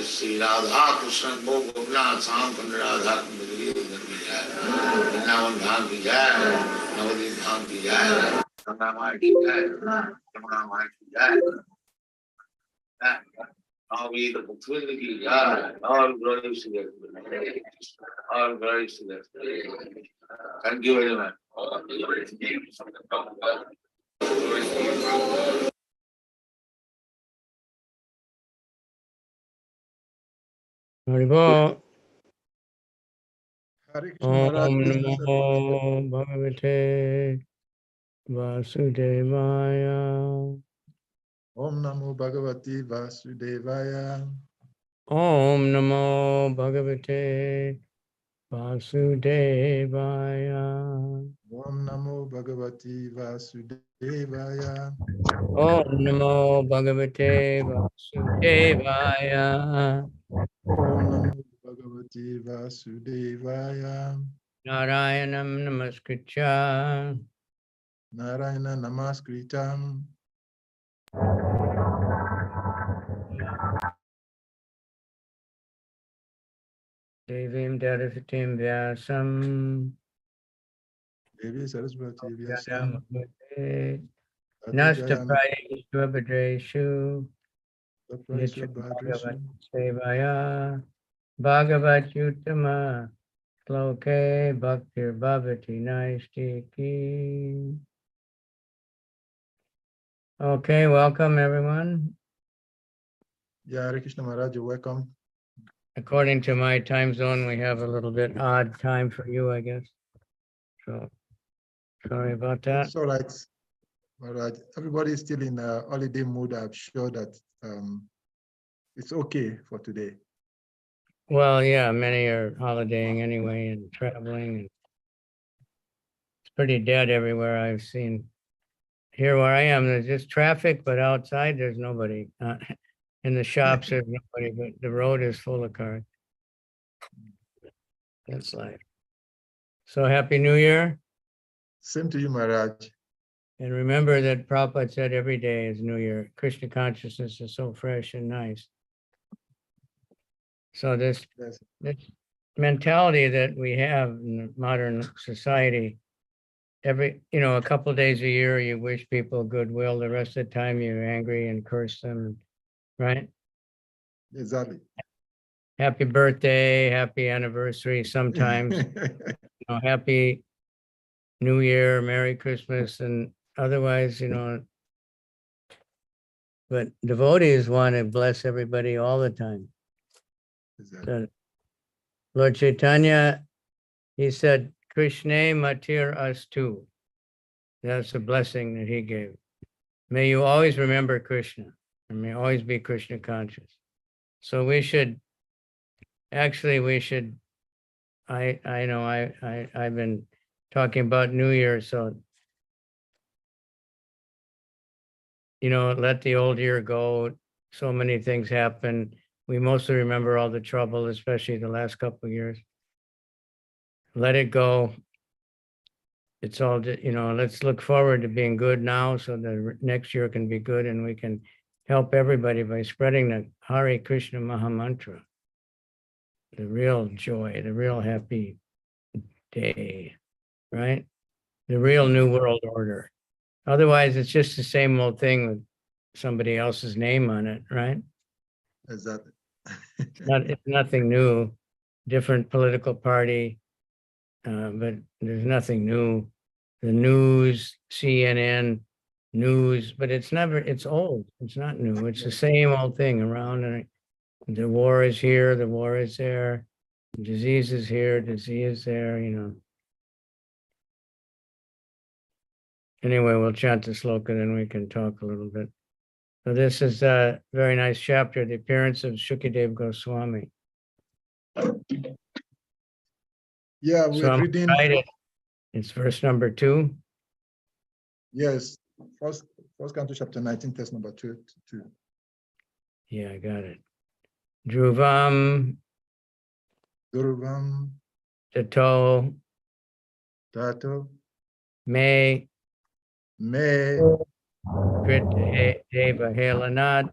Sri Radha Krishna Bhogavna Sampan Radha Vrindavan Dham ki jai, Navadip Dham ki jai, Ganga Mai ki jai, Yamuna Mai ki jai. Now we the Bhaktivinoda ki jai, all glories to that. All glories to that. Thank you very much. Haribo. Hare Krishna Maharaj. Om Namo Bhagavate Vasudevaya. Om Namo Bhagavati Vasudevaya. Om Namo Bhagavate Vasudevaya. Om Namo Bhagavati Vasudevaya. Om Namo Bhagavate Vasudevaya. Om Namo Bhagavati Vasudevaya. Narayanam Namaskritya. Narayana Namaskritam. Devim Darasatim Vyasam. Devi Saraswati Vyasam. Nasta Prayeshu Abhadreshu. Prayeshu Abhadreshu. Sevaya. Bhagavat Yutama. Sloke Bhaktir Bhavati Naistiki. Okay, welcome everyone. Yeah, Hare Krishna Maharaj, you're welcome. According to my time zone, we have a little bit odd time for you, I guess. So, sorry about that. It's all right, Maharaj. Everybody is still in a holiday mood. I'm sure that it's okay for today. Well, yeah, many are holidaying anyway and traveling. It's pretty dead everywhere I've seen. Here where I am, there's just traffic, but outside there's nobody. In the shops, there's nobody, but the road is full of cars. That's life. So happy New Year. Same to you, Maharaj. And remember that Prabhupada said every day is New Year. Krishna consciousness is so fresh and nice. So this mentality that we have in the modern society, a couple of days a year, you wish people goodwill. The rest of the time you're angry and curse them, right? Exactly. Happy birthday, happy anniversary sometimes, happy New Year, Merry Christmas, and otherwise, but devotees want to bless everybody all the time. Exactly. So Lord Chaitanya, he said, Krishna matir astu. That's a blessing that he gave. May you always remember Krishna, and may always be Krishna conscious. So I've been talking about New Year, so let the old year go. So many things happen. We mostly remember all the trouble, especially the last couple of years. Let it go. It's all, let's look forward to being good now so that next year can be good and we can help everybody by spreading the Hare Krishna Maha Mantra, the real joy, the real happy day, right? The real new world order. Otherwise, it's just the same old thing with somebody else's name on it, right? Exactly. It's nothing new, different political party, but there's nothing new. The news, CNN, news, but it's old. It's not new. It's the same old thing around. And the war is here, the war is there. Disease is here, disease there, Anyway, we'll chant the sloka, then we can talk a little bit. So this is a very nice chapter, the appearance of Shukadev Goswami. Yeah, So we're I'm reading. excited. It's verse number 2. Yes, first Canto, chapter 19, text number 2. Yeah, I got it. Dhruvam Durvam Tato Tato Me Me Krita Deva Helanad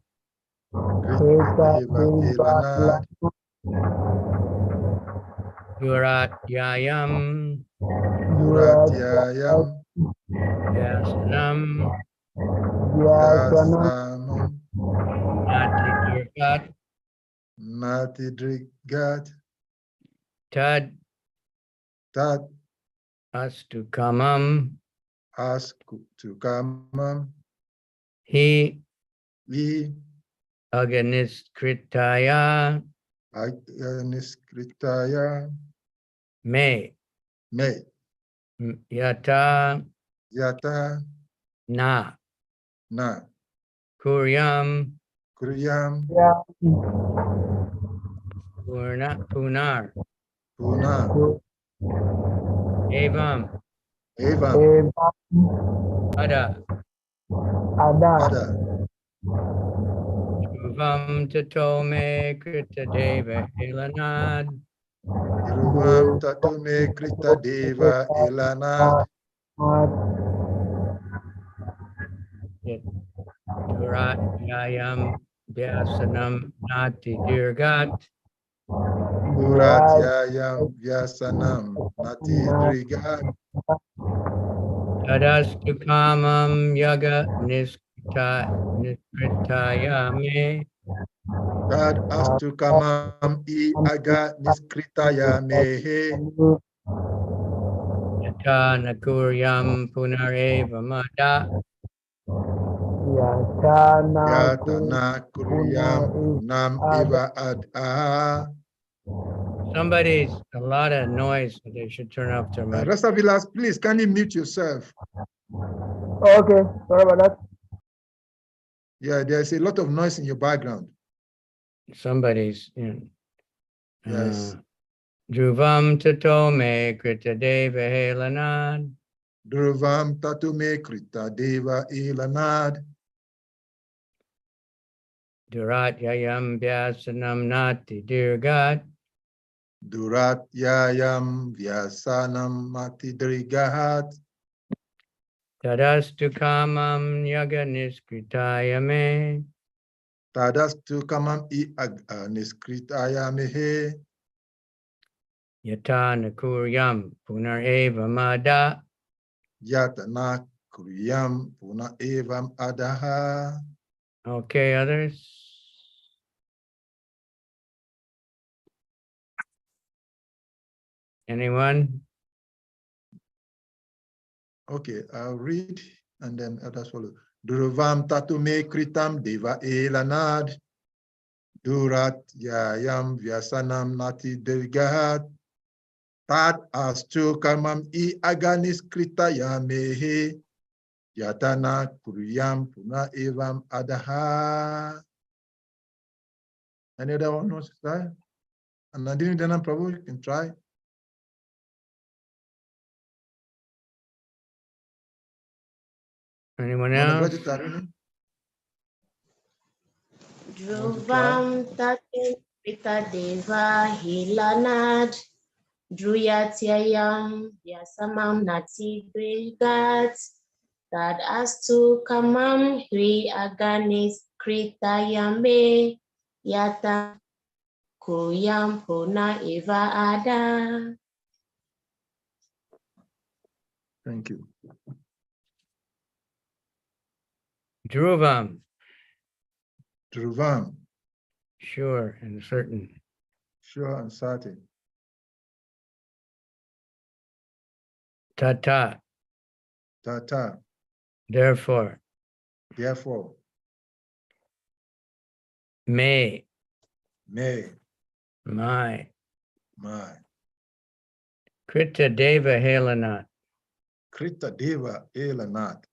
Krita Elanad Durat Yayam Duratyayam Yasanam Yasamam Nati Dirgat Natidrigat Tad Tat Astu Kamam Asku to Kamam He Vi Aganiskritaya Agniskritaya Me Me Yata Yata Na Na Kuryam Kuryam Punar Punam Evam Evam Ada Ada Dhruvam Tato Me Krita Deva Helanad Iruvam Tatume Krita Deva Elanad Durat Yayam Vyasanam Nati Dirgat Duratyayam Vyasanam Natidrigat Tadastu Kamam Yaga Niskritaya Me Tad Astu Kamam I Aga Niskritaya Mehe Yata Nakuryam Punareva Mada. Yatana Kuryam Punam Eva Ad Aha. Somebody's a lot of noise, so they should turn off their mic. Rasavilas, please, can you mute yourself? Okay, sorry about that. Yeah, there's a lot of noise in your background. Somebody's, Yes. Dhruvam Tato Me Krita Deva Helanad Dhruvam Tatume Krita Deva Elanad Durat Yayam Vyasanam Nati Dirgat Duratyayam Vyasanam Matidrigahat Tadastu Kamam Yaga Niskritaya Me Tadastu Kamam I Aga Niskritaya Mehe Yata Nakuryam Punar Eva Mada. Yatana Kuryam Puna Evam Adaha. Okay, others? Anyone? Okay, I'll read and then others follow. Dhruvam Tatume Kritam Deva Elanad Durat Yayam Vyasanam Nati Dirgahat Tad Astu Kamam I Aganis Kritaya Mehe Yatana Kuryam Puna Evam Adaha. Any other one wants to try? And Nadine Dhanam Prabhu, you can try. Anyone else? Dhruvam tatin pitadeva hilanad druyatyayam yasamam nati brigat tad astu kamam hri aganis kritayame yata kuyam puna eva ada. Thank you. Dhruvam, Dhruvam, sure and certain. sure and certain. Tata, Tata, therefore. therefore, May, may, my. Krita Deva Helanat, Krita Deva Elanat,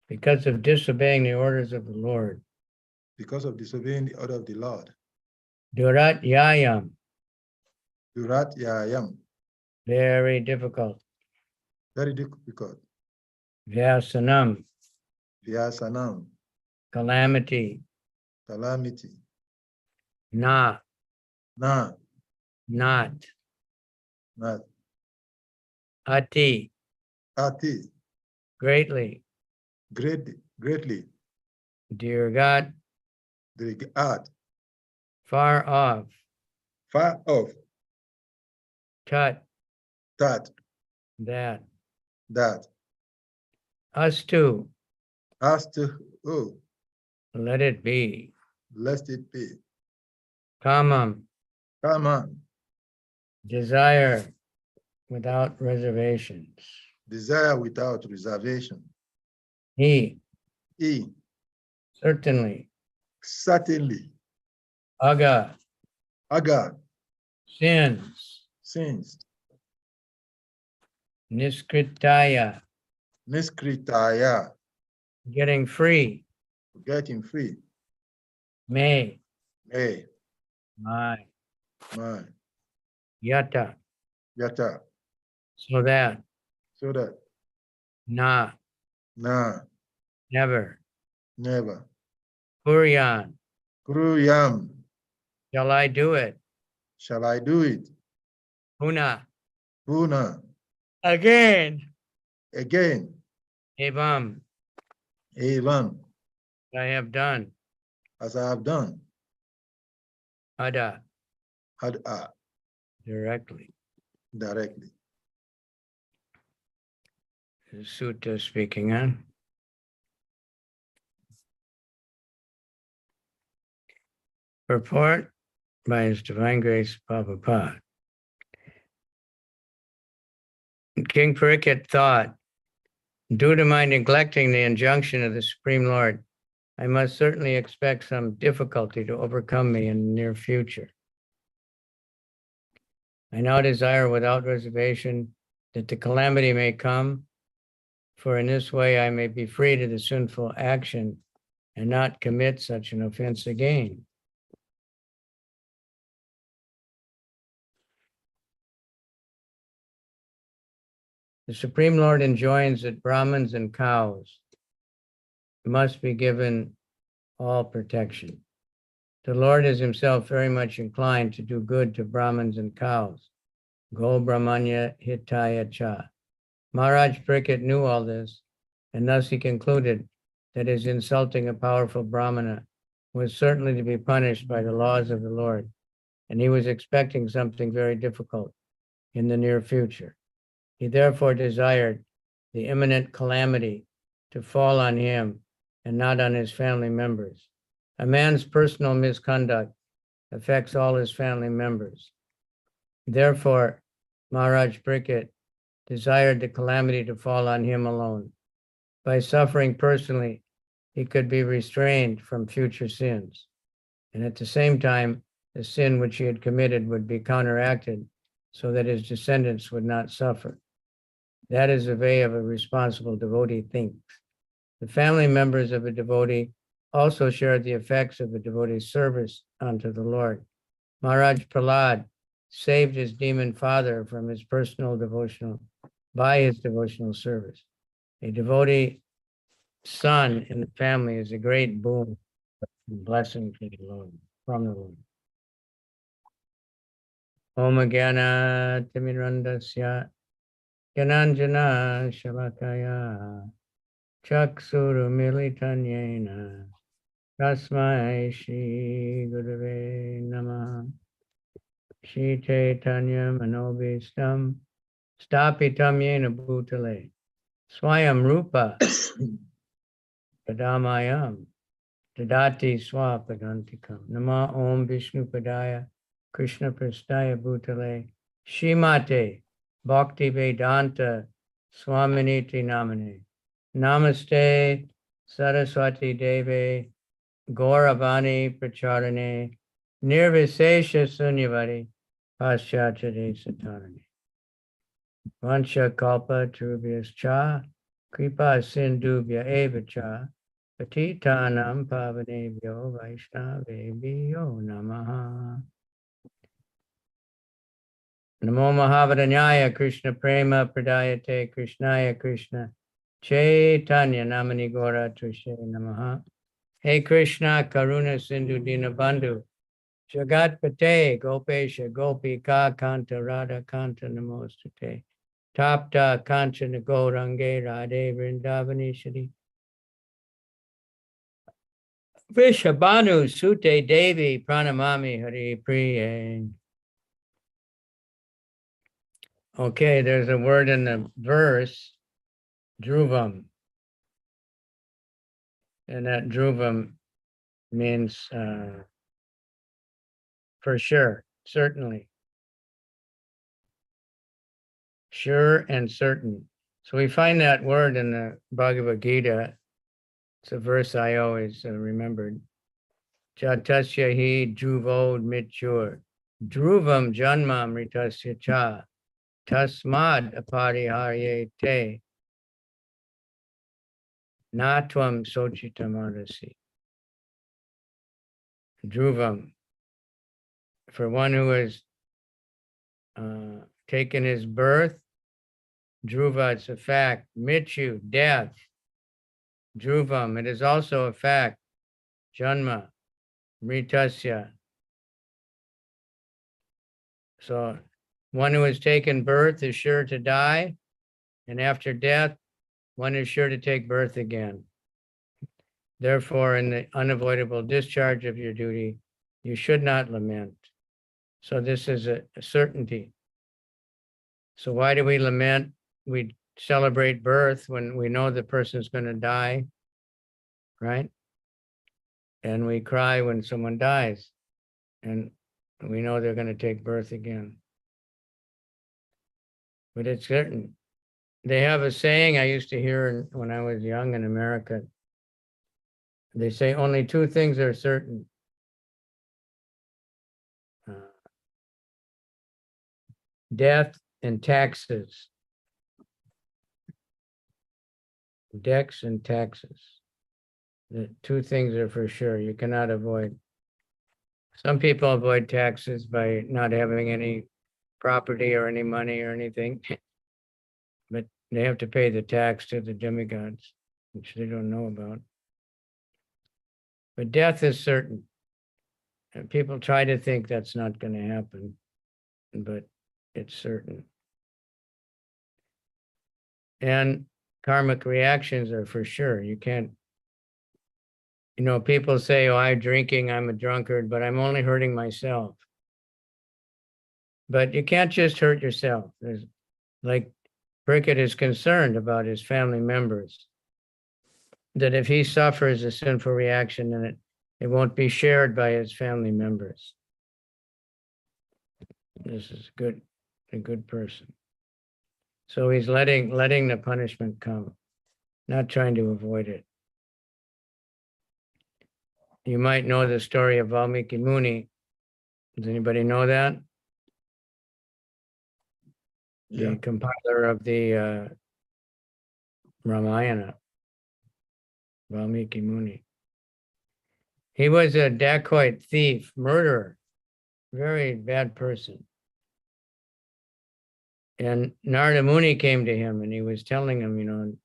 because of disobeying the orders of the Lord. because of disobeying the order of the Lord. Durat Yayam, Durat Yayam, very difficult. very difficult. Vyasanam, Vyasanam, calamity. calamity. Na, Na, not. not. Ati, Ati, greatly. greatly. Dear God, The art, far off. far off. Tat, That, that. Us too, as to, oh, let it be. lest it be. Kamam, Come on, desire without reservations. desire without reservation. He, E, certainly. certainly. Aga, Aga, sins. sins. Niskritaya, Niskritaya, getting free. getting free. May, May, my. Yata, yata, so that. so that. Na, Na, never. never. Kuryan, Kruyam, shall I do it? shall I do it? Puna, Puna, again. again. Evam, Evan, I have done. as I have done. Ada, Had directly. directly. The sutta speaking on. Purport by His Divine Grace Prabhupada. King Pariksit thought, due to my neglecting the injunction of the Supreme Lord, I must certainly expect some difficulty to overcome me in the near future. I now desire without reservation that the calamity may come, for in this way I may be free to the sinful action and not commit such an offense again. The Supreme Lord enjoins that Brahmins and cows must be given all protection. The Lord is himself very much inclined to do good to Brahmins and cows. Go Brahmanya Hitaya Cha. Maharaj Pariksit knew all this, and thus he concluded that his insulting a powerful Brahmana was certainly to be punished by the laws of the Lord, and he was expecting something very difficult in the near future. He therefore desired the imminent calamity to fall on him and not on his family members. A man's personal misconduct affects all his family members. Therefore, Maharaj Pariksit desired the calamity to fall on him alone. By suffering personally, he could be restrained from future sins. And at the same time, the sin which he had committed would be counteracted so that his descendants would not suffer. That is the way of a responsible devotee thinks. The family members of a devotee also share the effects of a devotee's service unto the Lord. Maharaj Prahlad saved his demon father from his personal devotional by his devotional service. A devotee son in the family is a great boon Blessing from the Lord, from the Lord. Om Gyana Timirandasya Gyananjana Shalakaya Chakshuru Militanyena Tasmai Shri Gurave Namaha Shri Chaitanya Manobhistam Stapitam Yena Bhutale Swayam Rupa Padamayam Dadati Swapadantikam Nama Om Vishnu Padaya Krishna Prastaya Bhutale Shimate Bhakti Vedanta Swaminiti Namane Namaste Saraswati Deve Gauravani Pracharane Nirvisesha Sunyavadi Paschachade Satarane Vancha Kalpa Trubhyascha Kripa Sindhubhya Evacha Patitanam Pavanebhyo Vaishnavebhyo Namaha Namo Mahavadanyaya Krishna Prema Pradayate Krishnaya Krishna Chaitanya Namani Gora Tushe Namaha Hey Krishna Karuna Sindhu Dinabandhu Jagat Pate Gopesha Gopika Kanta Radha Kanta Namostate Tapta Kanchana Gaurange Radhe Vrindavaneshwari Vishabhanu Sute Devi Pranamami Hari Priye. Okay, there's a word in the verse, Dhruvam. And that Dhruvam means for sure, certainly. Sure and certain. So we find that word in the Bhagavad Gita. It's a verse I always remembered. Jatasya hi dhruvo mityur. Dhruvam janmam ritasya cha. Tasmad apariharyate. Natvam sochitamarasi. Dhruvam. For one who has taken his birth, Dhruva, it's a fact. Mityu, death. Dhruvam, it is also a fact. Janma, Mritasya. So one who has taken birth is sure to die, and after death, one is sure to take birth again. Therefore, in the unavoidable discharge of your duty, you should not lament. So this is a certainty. So why do we lament? We celebrate birth when we know the person is going to die, right? And we cry when someone dies, and we know they're going to take birth again. But it's certain. They have a saying I used to hear when I was young in America. They say only two things are certain. Death and taxes. Deaths and taxes. The two things are for sure. You cannot avoid. Some people avoid taxes by not having any property or any money or anything, but they have to pay the tax to the demigods, which they don't know about. But death is certain. And people try to think that's not going to happen, but it's certain. And karmic reactions are for sure. You can't, people say, oh, I'm drinking, I'm a drunkard, but I'm only hurting myself. But you can't just hurt yourself. There's, like, Brickett is concerned about his family members, that if he suffers a sinful reaction, then it won't be shared by his family members. This is a good person. So he's letting the punishment come, not trying to avoid it. You might know the story of Valmiki Muni. Does anybody know that? Yeah. The compiler of the Ramayana, Valmiki Muni. He was a dacoit, thief, murderer, very bad person. And Narada Muni came to him and he was telling him,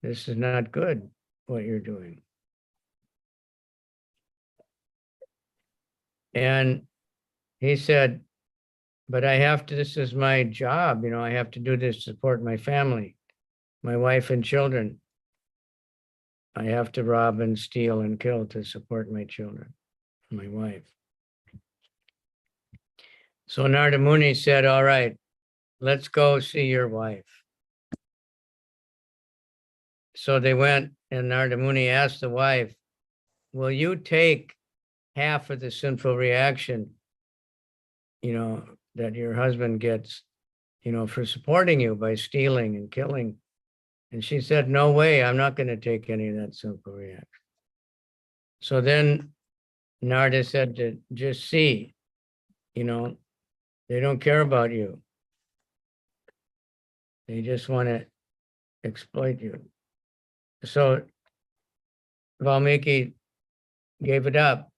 this is not good what you're doing. And he said, but I have to, this is my job, you know, I have to do this to support my family, my wife and children. I have to rob and steal and kill to support my children, my wife. So Narada Muni said, all right, let's go see your wife. So they went, and Narada Muni asked the wife, will you take half of the sinful reaction, you know, that your husband gets, you know, for supporting you by stealing and killing? And she said, no way, I'm not going to take any of that sinful reaction. So then Narada said to just see, you know, they don't care about you. They just want to exploit you. So Valmiki gave it up,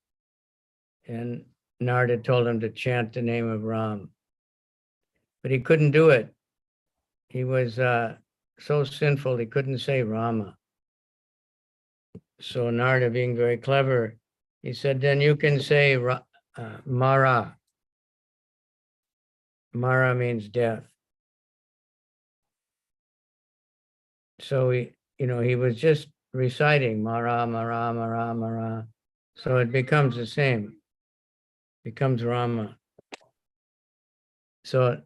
and Narada told him to chant the name of Ram. But he couldn't do it. He was so sinful, he couldn't say Rama. So Narada, being very clever, he said, then you can say Mara. Mara means death. So he, you know, he was just reciting Mara, Mara, Mara, Mara. So it becomes the same, becomes Rama. So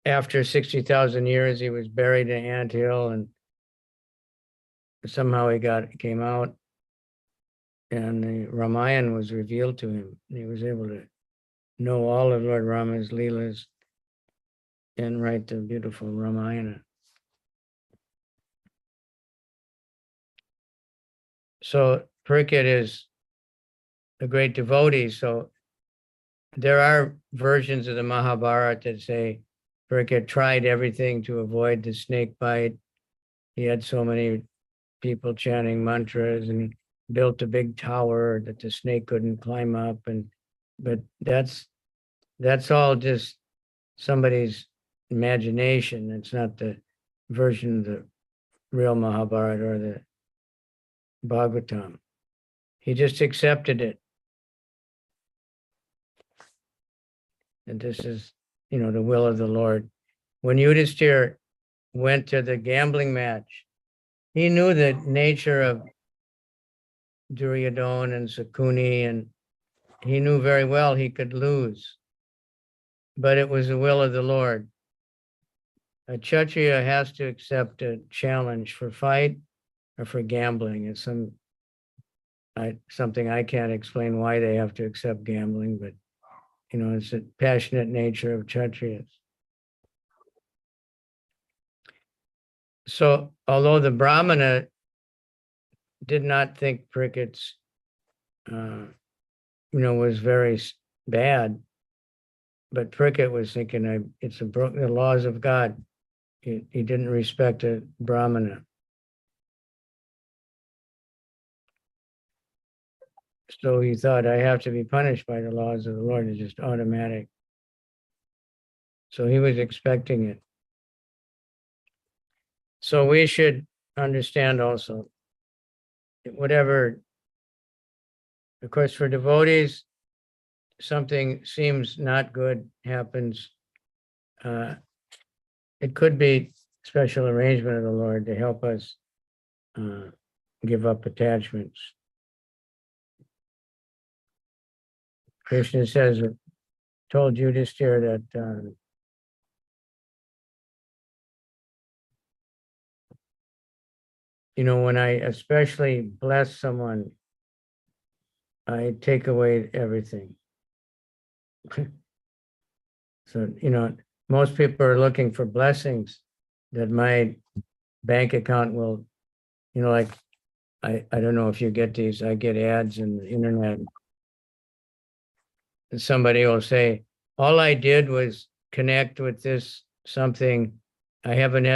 after 60,000 years, he was buried in an anthill, and somehow he came out, and the Ramayana was revealed to him. He was able to know all of Lord Rama's Leelas and write the beautiful Ramayana. So Parikshit is a great devotee. So there are versions of the Mahabharata that say Parikshit tried everything to avoid the snake bite. He had so many people chanting mantras, and he built a big tower that the snake couldn't climb up. But that's all just somebody's imagination. It's not the version of the real Mahabharata or the Bhagavatam. He just accepted it. And this is, you know, the will of the Lord. When Yudhishthira went to the gambling match, he knew the nature of Duryodhana and Sakuni, and he knew very well he could lose. But it was the will of the Lord. A Kshatriya has to accept a challenge for fight or for gambling. It's something I can't explain why they have to accept gambling, but you know, it's a passionate nature of Kshatriyas. So although the Brahmana did not think Parikshit's, you know, was very bad, but Parikshit was thinking, it's the laws of God. He didn't respect a Brahmana. So he thought, I have to be punished by the laws of the Lord. It's just automatic. So he was expecting it. So we should understand also, whatever, of course, for devotees, something seems not good happens. It could be special arrangement of the Lord to help us give up attachments. Krishna says, told Yudhishthira that you know, when I especially bless someone, I take away everything. So, you know, most people are looking for blessings that my bank account will, you know, like, I don't know if you get these, I get ads in the internet. And somebody will say, all I did was connect with this something. I haven't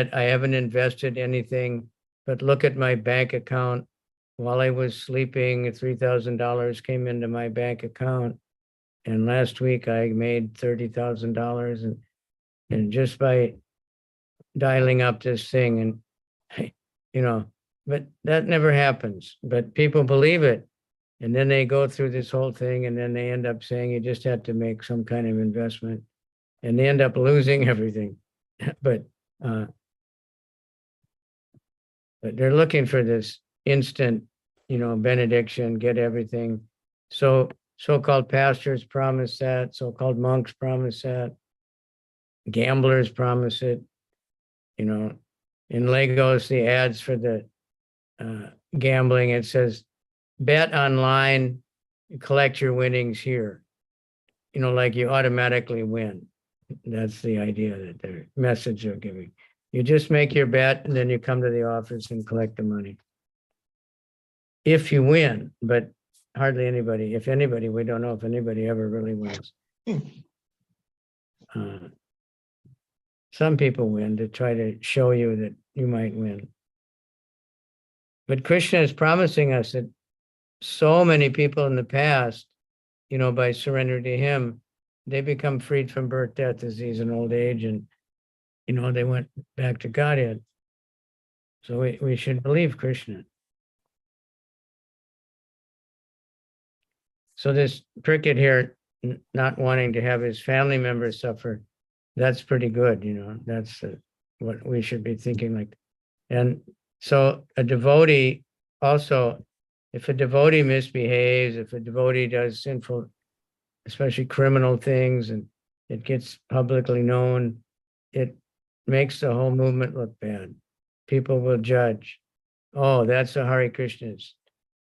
invested anything, but look at my bank account. While I was sleeping, $3,000 came into my bank account. And last week I made $30,000, and just by dialing up this thing, and you know, but that never happens. But people believe it. And then they go through this whole thing, and then they end up saying you just had to make some kind of investment, and they end up losing everything. But they're looking for this instant, benediction, get everything. So so-called pastors promise that, so-called monks promise that, gamblers promise it. In Lagos, the ads for the gambling, it says, bet online, collect your winnings here. Like you automatically win. That's the idea that their message they're giving. You just make your bet and then you come to the office and collect the money. If you win, but hardly anybody, if anybody, we don't know if anybody ever really wins. Some people win to try to show you that you might win. But Krishna is promising us that so many people in the past, by surrender to him, they become freed from birth, death, disease, and old age, and they went back to Godhead. So we should believe Krishna. So this cricket here, not wanting to have his family members suffer, that's pretty good, that's what we should be thinking like. And so a devotee also, if a devotee misbehaves, if a devotee does sinful, especially criminal things, and it gets publicly known, it makes the whole movement look bad. People will judge. Oh, that's the Hare Krishnas.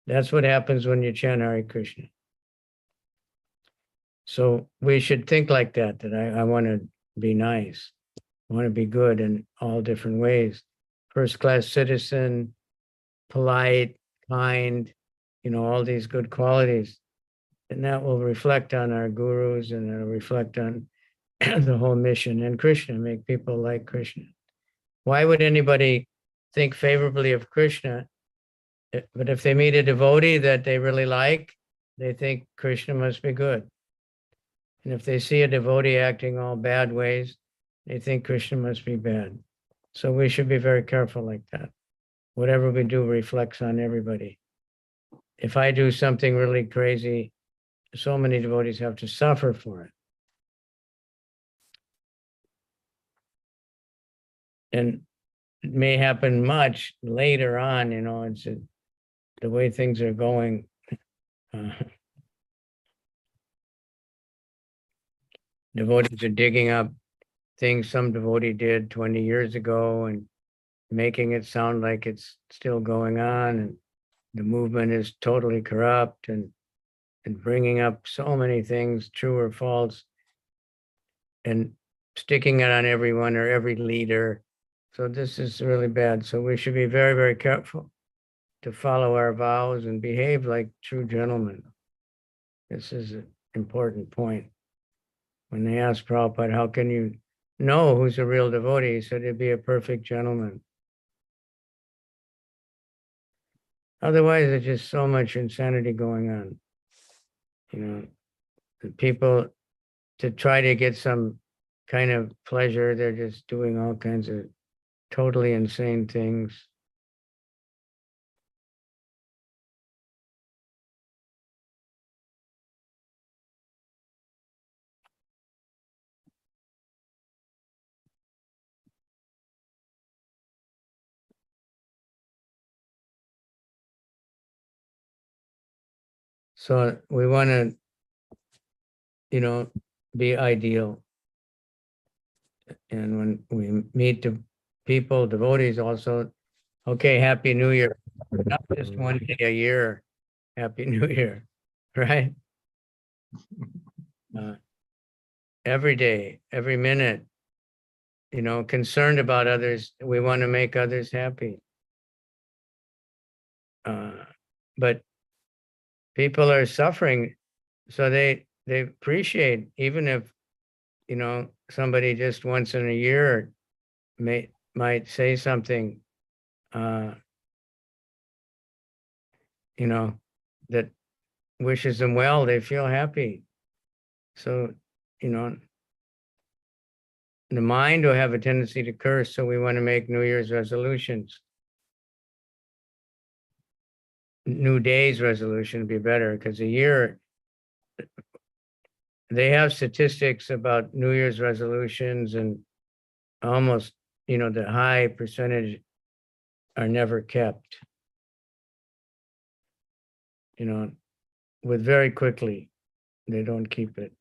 That's what happens when you chant Hare Krishna. So we should think like that I want to be nice. I want to be good in all different ways. First-class citizen, polite, kind, all these good qualities. And that will reflect on our gurus, and it'll reflect on the whole mission and Krishna, make people like Krishna. Why would anybody think favorably of Krishna? But if they meet a devotee that they really like, they think Krishna must be good. And if they see a devotee acting all bad ways, they think Krishna must be bad. So we should be very careful like that. Whatever we do reflects on everybody. If I do something really crazy, so many devotees have to suffer for it. And it may happen much later on, it's the way things are going. Devotees are digging up things some devotee did 20 years ago and making it sound like it's still going on, and the movement is totally corrupt, and bringing up so many things, true or false, and sticking it on everyone or every leader. So this is really bad. So we should be very, very careful to follow our vows and behave like true gentlemen. This is an important point. When they asked Prabhupada, how can you know who's a real devotee? He said, he'd be a perfect gentleman. Otherwise, there's just so much insanity going on. The people, to try to get some kind of pleasure, they're just doing all kinds of totally insane things. So we want to, be ideal. And when we meet the people, devotees also, okay, Happy New Year. Not just one day a year, Happy New Year, right? Every day, every minute, concerned about others. We want to make others happy. But people are suffering, so they appreciate, even if, somebody just once in a year might say something, that wishes them well, they feel happy. So, the mind will have a tendency to curse, so we want to make New Year's resolutions. New Day's resolution would be better, because a year, they have statistics about New Year's resolutions, and almost, the high percentage are never kept. With very quickly, they don't keep it.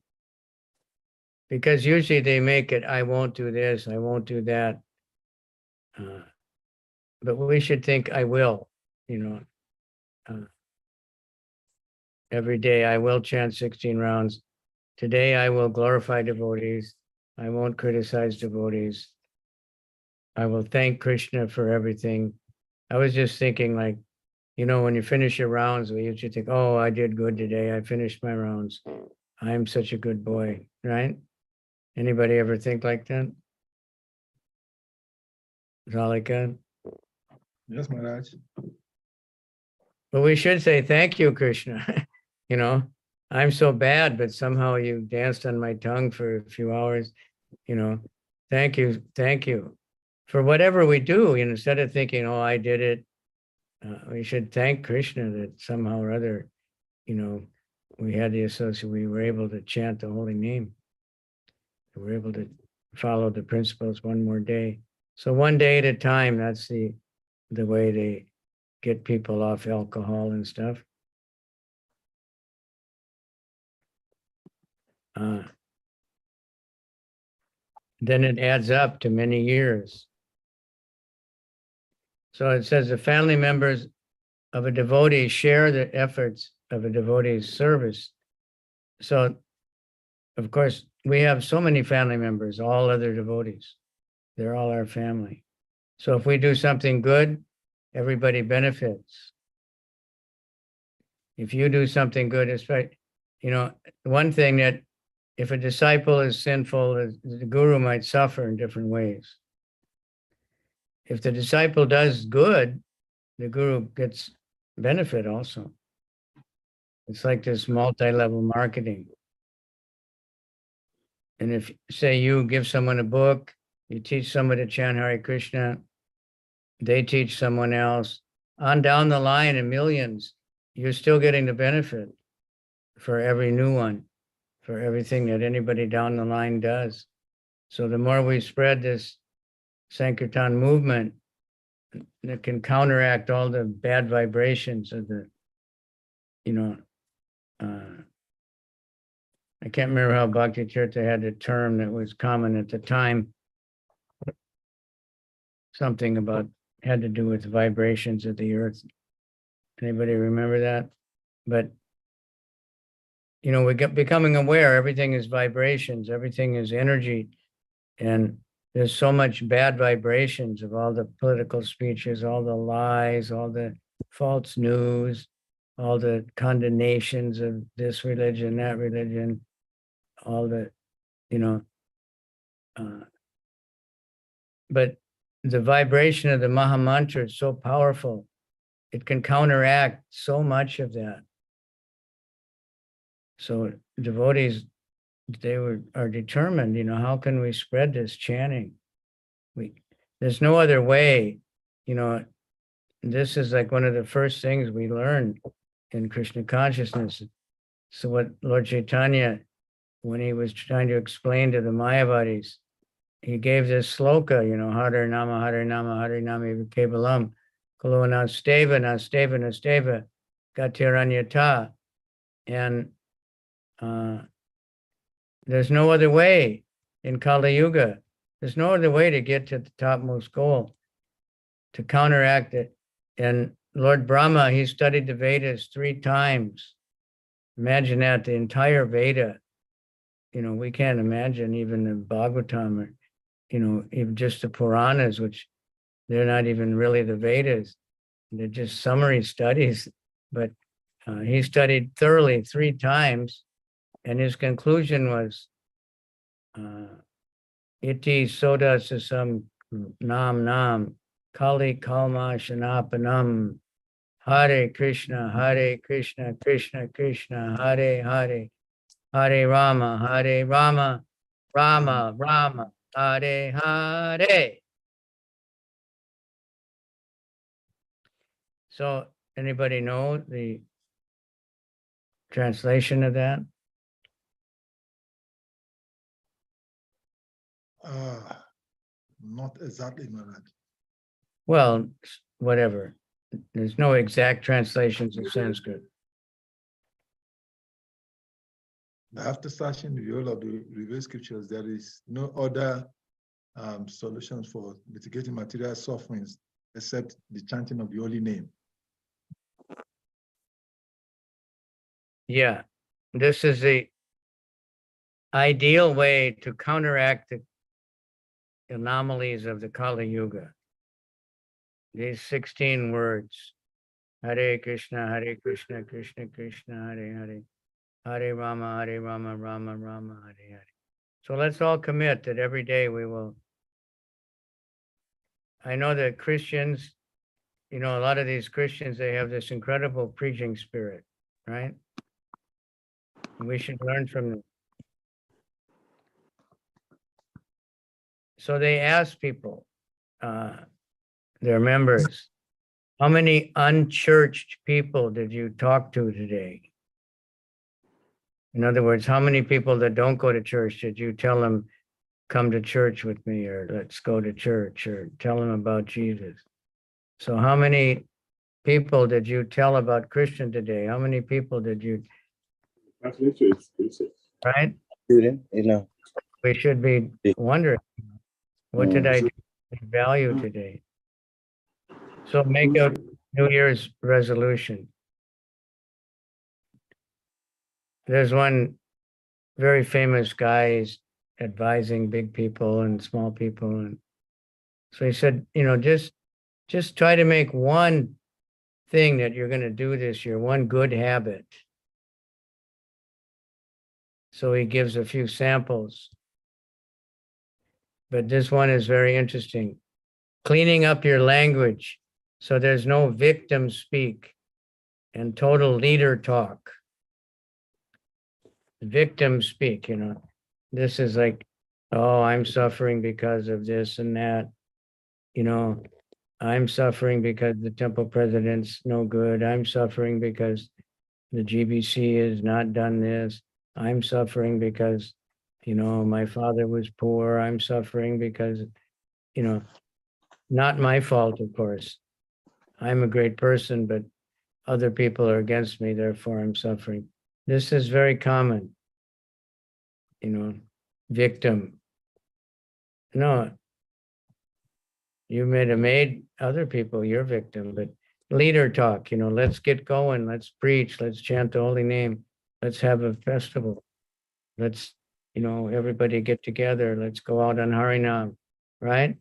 Because usually they make it, I won't do this, I won't do that. But we should think, I will, every day I will chant 16 rounds. Today I will glorify devotees. I won't criticize devotees. I will thank Krishna for everything. I was just thinking, like, when you finish your rounds, we usually think, oh, I did good today. I finished my rounds. I'm such a good boy, right? Anybody ever think like that? Zalika? Yes, Maharaj. But we should say, thank you, Krishna. I'm so bad, but somehow you danced on my tongue for a few hours. Thank you. For whatever we do, instead of thinking, oh, I did it, we should thank Krishna that somehow or other, we had the association, we were able to chant the holy name. We were able to follow the principles one more day. So one day at a time, that's the way they get people off alcohol and stuff. Then it adds up to many years. So it says the family members of a devotee share the efforts of a devotee's service. So, of course, we have so many family members, all other devotees. They're all our family. So if we do something good, everybody benefits. If you do something good, especially, one thing that if a disciple is sinful, the guru might suffer in different ways. If the disciple does good, the guru gets benefit also. It's like this multi-level marketing. And if, say, you give someone a book, you teach someone to chant Hare Krishna, they teach someone else, on down the line in millions, you're still getting the benefit for every new one, for everything that anybody down the line does. So the more we spread this Sankirtan movement, that can counteract all the bad vibrations of the, I can't remember how Bhakti Tirtha had a term that was common at the time. Something about, had to do with vibrations of the earth. Anybody remember that? But, we get becoming aware, everything is vibrations, everything is energy. And there's so much bad vibrations of all the political speeches, all the lies, all the false news, all the condemnations of this religion, that religion, all the, but the vibration of the Maha Mantra is so powerful. It can counteract so much of that. So devotees, are determined, how can we spread this chanting? There's no other way, this is like one of the first things we learn in Krishna consciousness. So what Lord Chaitanya, when he was trying to explain to the Mayavadis, he gave this sloka, Hare Nama, Hare Nama, Hare Nama, Kevalam, Kalo Nasteva, Nasteva, Nasteva, Gatiranyata. And there's no other way in Kali Yuga. There's no other way to get to the topmost goal, to counteract it. And Lord Brahma, he studied the Vedas 3 times. Imagine that, the entire Veda. We can't imagine even the Bhagavatam, or, even just the Puranas, which they're not even really the Vedas. They're just summary studies. But he studied thoroughly 3 times. And his conclusion was, iti soda sasam nam kali kalma shanapanam Hare Krishna, Krishna Krishna, Hare Hare, Hare Rama, Rama Rama, Hare Hare. So Anybody know the translation of that? Not exactly, Maharaj. Well, whatever. There's no exact translations of Sanskrit. After searching the whole of the revealed scriptures, there is no other solutions for mitigating material sufferings except the chanting of the holy name. Yeah, this is the ideal way to counteract the anomalies of the Kali Yuga. These 16 words, Hare Krishna, Krishna Krishna, Hare Hare, Hare Rama, Rama Rama, Hare Hare. So let's all commit that every day we will. I know that Christians, a lot of these Christians, they have this incredible preaching spirit, right? We should learn from them. So they ask people, their members, how many unchurched people did you talk to today? In other words, how many people that don't go to church did you tell them, come to church with me, or let's go to church, or tell them about Jesus? So how many people did you tell about Krishna today? How many people did you? Right? We should be wondering, what did I value today? So make a New Year's resolution. There's one very famous guy, he's advising big people and small people. And so he said, just try to make one thing that you're going to do this year, one good habit. So he gives a few samples. But this one is very interesting. Cleaning up your language so there's no victim speak and total leader talk. Victim speak, this is like, oh, I'm suffering because of this and that. I'm suffering because the temple president's no good. I'm suffering because the GBC has not done this. I'm suffering because, my father was poor. I'm suffering because, not my fault, of course. I'm a great person, but other people are against me, therefore I'm suffering. This is very common, victim. No, you may have made other people your victim, but leader talk, let's get going, let's preach, let's chant the holy name, let's have a festival. Let's, everybody get together, let's go out on Harinam, right?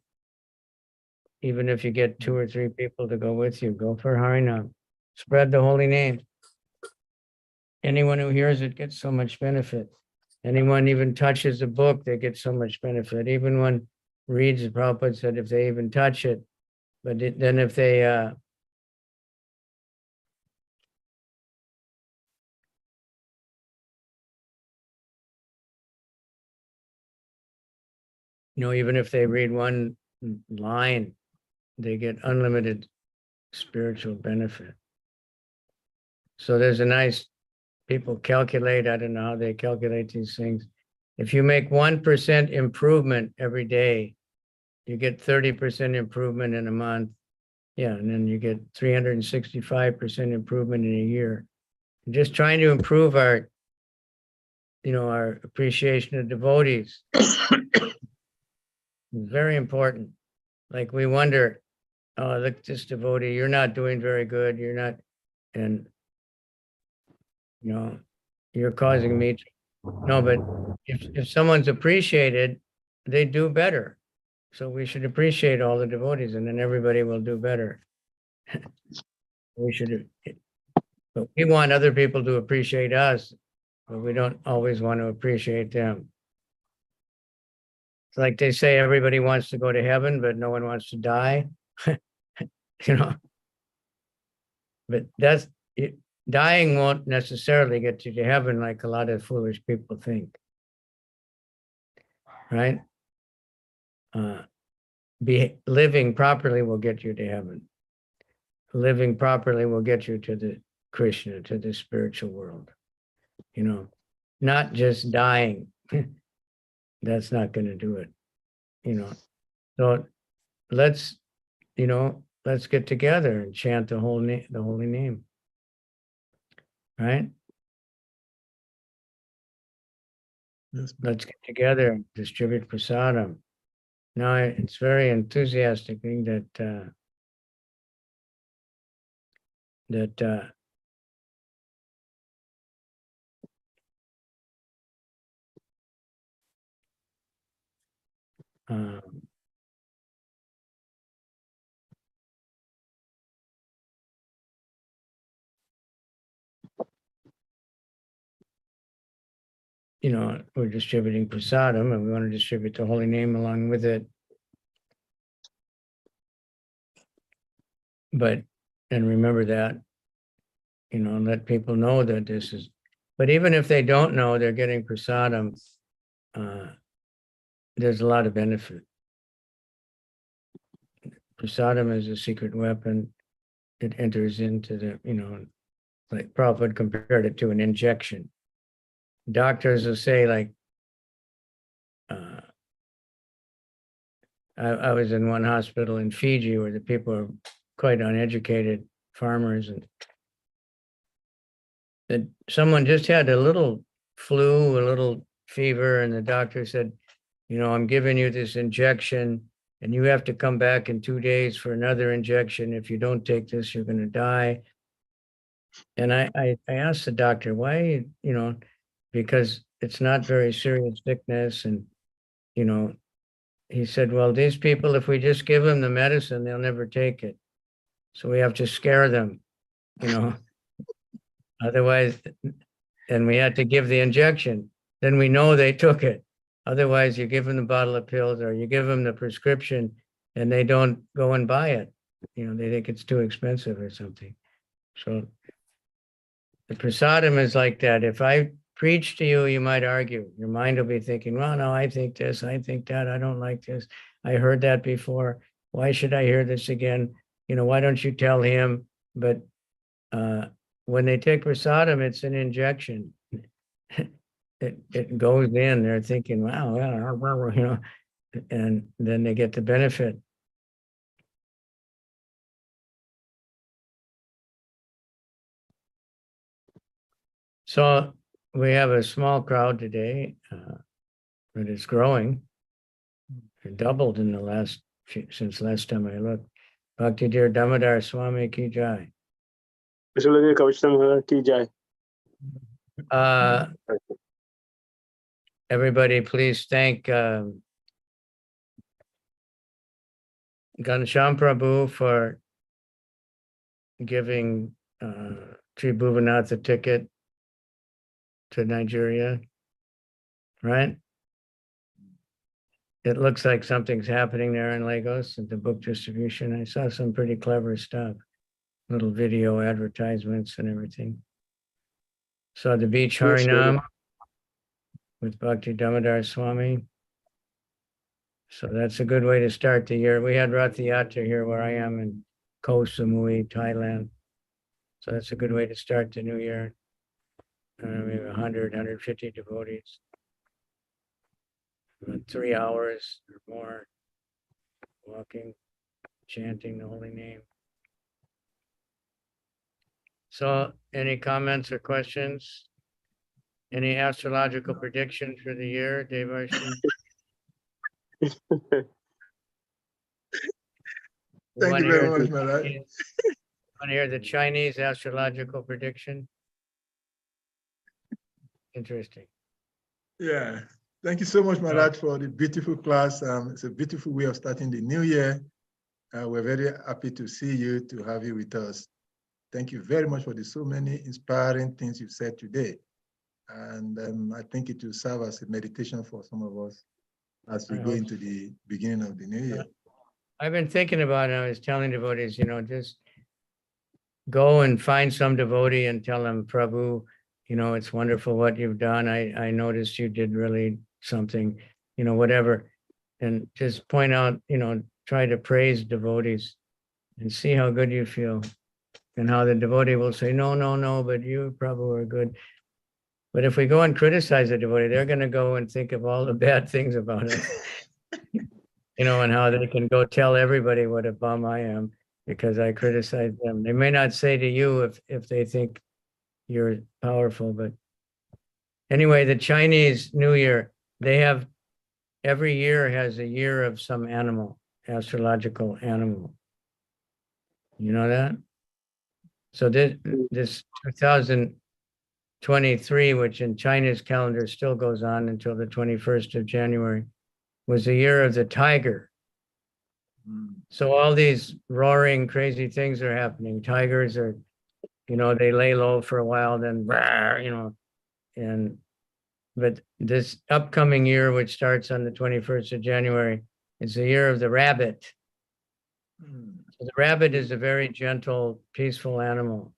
Even if you get 2 or 3 people to go with you, go for Harinam. Spread the holy name. Anyone who hears it gets so much benefit. Anyone even touches a book, they get so much benefit. Even one reads, Prabhupada said, if they even touch it, but then if they, even if they read one line, they get unlimited spiritual benefit. So there's a nice, people calculate, I don't know how they calculate these things. If you make 1% improvement every day, you get 30% improvement in a month. Yeah, and then you get 365% improvement in a year. Just trying to improve our, our appreciation of devotees. Very important. Like we wonder, oh, look, this devotee, you're not doing very good. You're not, and you're causing me to. No, but if someone's appreciated, they do better. So we should appreciate all the devotees, and then everybody will do better. But we want other people to appreciate us, but we don't always want to appreciate them. It's like they say, everybody wants to go to heaven, but no one wants to die. But dying won't necessarily get you to heaven like a lot of foolish people think. Right? Living properly will get you to heaven. living properly will get you to the Krishna, to the spiritual world. You know, not just dying. That's not going to do it. You know, so let's, you know, let's get together and chant the holy name. Right? Yes, Let's get together and distribute prasadam. Now, it's very enthusiastic thing that you know, we're distributing prasadam and we want to distribute the holy name along with it. But, and remember that, you know, let people know that this is, but even if they don't know they're getting prasadam, there's a lot of benefit. Prasadam is a secret weapon. It enters into the, you know, like Prabhupada compared it to an injection. Doctors will say, like, I was in one hospital in Fiji where the people are quite uneducated farmers, and that someone just had a little flu, a little fever, and the doctor said, you know, I'm giving you this injection and you have to come back in 2 days for another injection. If you don't take this, you're going to die. And I asked the doctor, why, you know, because it's not very serious sickness. And, you know, he said, well, these people, if we just give them the medicine, they'll never take it. So we have to scare them, you know, otherwise, and we had to give the injection. Then we know they took it. Otherwise, you give them the bottle of pills or you give them the prescription and they don't go and buy it. You know, they think it's too expensive or something. So the prasadam is like that. If I preach to you, you might argue. Your mind will be thinking, well, no, I think this, I think that, I don't like this. I heard that before. Why should I hear this again? You know, why don't you tell him? But when they take prasadam, it's an injection. It goes in, they're thinking, wow, you know, and then they get the benefit. So we have a small crowd today, but it's growing. It doubled in the last, since last time I looked. Bhakti Dear Damodar Swami Ki Jai. Everybody, please thank Ghanshyam Prabhu for giving Sri Bhuvanath a ticket to Nigeria, right? It looks like something's happening there in Lagos at the book distribution. I saw some pretty clever stuff, little video advertisements and everything. Saw the beach Harinam with Bhakti Damodar Swami. So that's a good way to start the year. We had Rath Yatra here where I am in Koh Samui, Thailand. So that's a good way to start the new year. We have 100, 150 devotees. About 3 hours or more walking, chanting the holy name. So any comments or questions? Any astrological predictions for the year, Devarshi? Thank you very much, Maharaj. Want to hear the Chinese astrological prediction? Interesting. Yeah. Thank you so much, Maharaj, for the beautiful class. It's a beautiful way of starting the new year. We're very happy to see you, to have you with us. Thank you very much for the so many inspiring things you've said today. And I think it will serve as a meditation for some of us as we go into the beginning of the new year. I've been thinking about it. I was telling devotees, you know, just go and find some devotee and tell them, Prabhu, you know, it's wonderful what you've done. I noticed you did really something, you know, whatever. And just point out, you know, try to praise devotees and see how good you feel. and how the devotee will say, no, no, no, but you probably were good. But if we go and criticize the devotee, they're going to go and think of all the bad things about us, and how they can go tell everybody what a bum I am because I criticize them. They may not say to you if they think you're powerful, but anyway, the Chinese New Year, they have, every year has a year of some animal, astrological animal. You know that? So this 2023, which in China's calendar still goes on until the 21st of January, was the year of the tiger. So all these roaring, crazy things are happening. Tigers are, they lay low for a while, then, but this upcoming year, which starts on the 21st of January, is the year of the rabbit. So the rabbit is a very gentle, peaceful animal.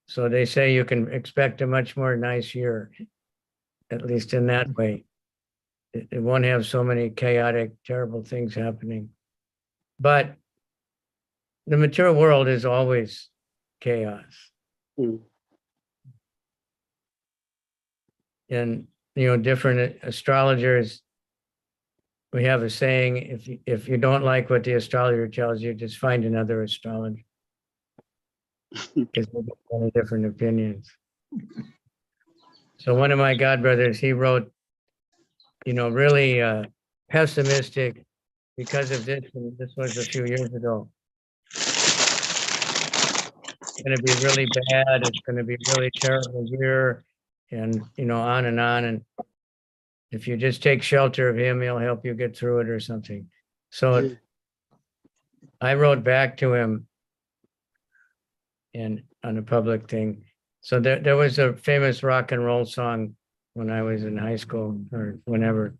So they say you can expect a much more nice year, at least in that way. It won't have so many chaotic, terrible things happening. But the material world is always chaos. And, different astrologers, we have a saying, if you don't like what the astrologer tells you, just find another astrologer. Because we have many different opinions. So one of my godbrothers, he wrote, really pessimistic because of this, and this was a few years ago. It's going to be really bad. It's going to be really terrible year, and on and on. And if you just take shelter of him, he'll help you get through it or something. So I wrote back to him and on a public thing. So there was a famous rock and roll song when I was in high school or whenever.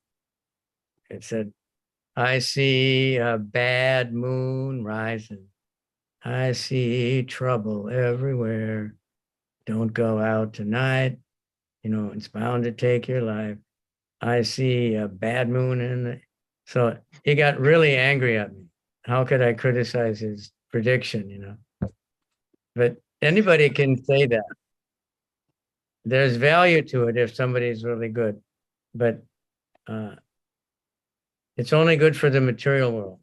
It said, I see a bad moon rising. I see trouble everywhere. Don't go out tonight. It's bound to take your life. I see a bad moon so he got really angry at me. How could I criticize his prediction, But anybody can say that. There's value to it if somebody's really good, but it's only good for the material world.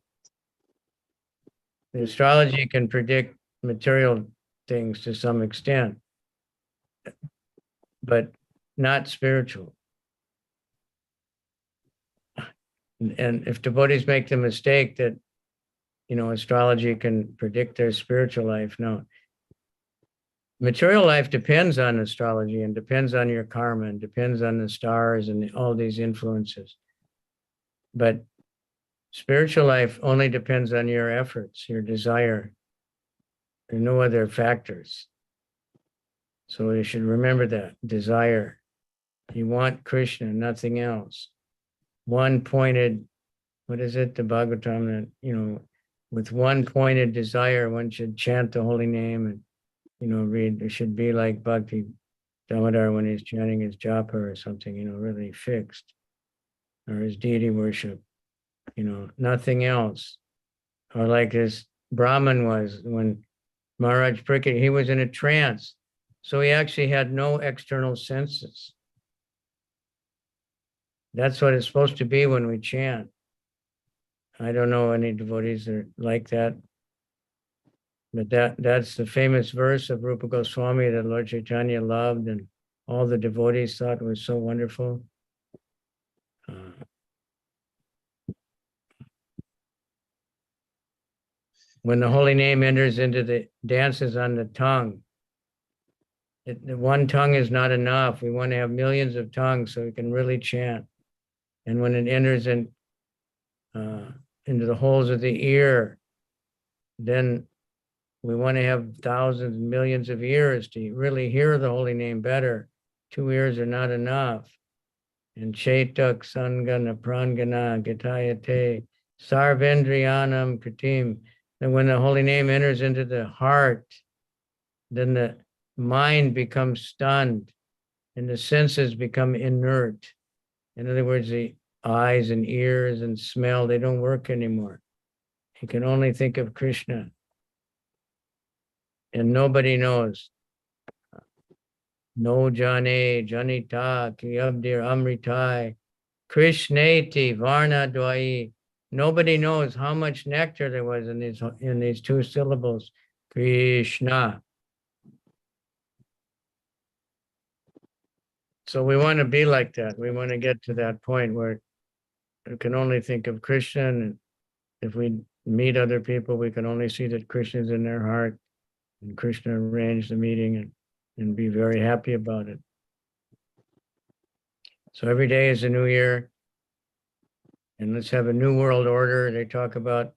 The astrology can predict material things to some extent, but not spiritual. And if devotees make the mistake that, astrology can predict their spiritual life, no. Material life depends on astrology and depends on your karma and depends on the stars and all these influences. But spiritual life only depends on your efforts, your desire. There are no other factors. So you should remember that, desire. You want Krishna, nothing else. One pointed, what is it, the Bhagavatam, that, with one pointed desire, one should chant the holy name and, read. It should be like Bhakti Damodar when he's chanting his japa or something, really fixed, or his deity worship, nothing else. Or like this Brahman was when Maharaj Parikshit, he was in a trance. So he actually had no external senses. That's what it's supposed to be when we chant. I don't know any devotees that are like that. But that's the famous verse of Rupa Goswami that Lord Chaitanya loved and all the devotees thought was so wonderful. When the holy name enters into the dances on the tongue, the one tongue is not enough. We want to have millions of tongues so we can really chant. And when it enters into the holes of the ear, then we want to have thousands, millions of ears to really hear the holy name better. 2 ears are not enough. And Chetak Sangana Prangana Gitayate Sarvendriyanam Kritim. And when the holy name enters into the heart, then the mind becomes stunned and the senses become inert. In other words, the eyes and ears and smell, they don't work anymore. You can only think of Krishna. and nobody knows. No Jane, Janita, Kiyabdir Amritai, Krishneti, Varna Dwai. Nobody knows how much nectar there was in these two syllables, Krishna. So we want to be like that. We want to get to that point where we can only think of Krishna, and if we meet other people, we can only see that Krishna is in their heart, and Krishna arranged the meeting, and be very happy about it. So every day is a new year, and let's have a new world order. They talk about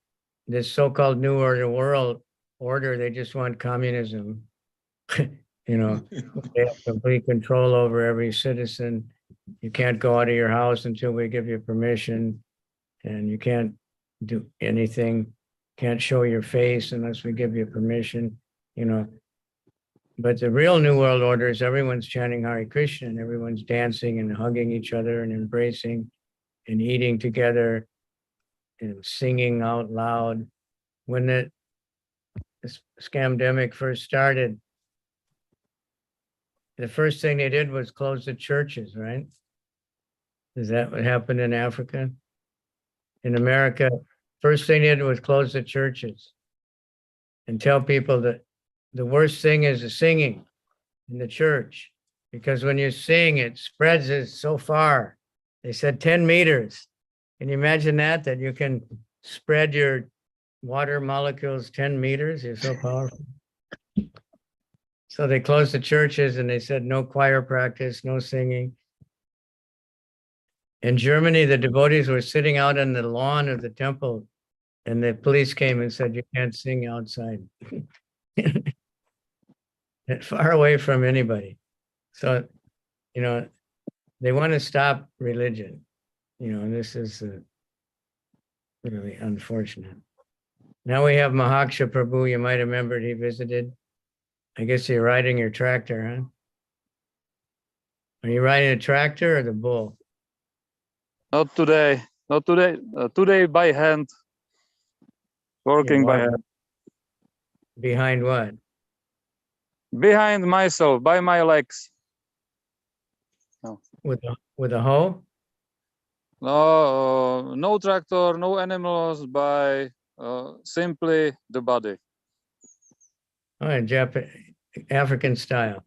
this so-called new world order. They just want communism. You know, they have complete control over every citizen. You can't go out of your house until we give you permission, and you can't do anything, can't show your face unless we give you permission, you know. But the real New World Order is everyone's chanting Hare Krishna, and everyone's dancing and hugging each other and embracing and eating together and singing out loud. When the scamdemic first started, the first thing they did was close the churches, right? Is that what happened in Africa? In America, first thing they did was close the churches and tell people that the worst thing is the singing in the church, because when you sing, it spreads it so far. They said 10 meters. Can you imagine that you can spread your water molecules 10 meters? You're so powerful. So they closed the churches and they said no choir practice, no singing. In Germany, the devotees were sitting out on the lawn of the temple, and the police came and said, you can't sing outside. Far away from anybody. So, you know, they want to stop religion, you know, and this is really unfortunate. Now we have Mahaksha Prabhu. You might have remembered he visited. I guess you're riding your tractor, huh? Are you riding a tractor or the bull? Not today. Not today. Today by hand. Working by hand. Behind what? Behind myself, by my legs. No. With a hoe? No, no tractor, no animals, by simply the body. Oh, African style.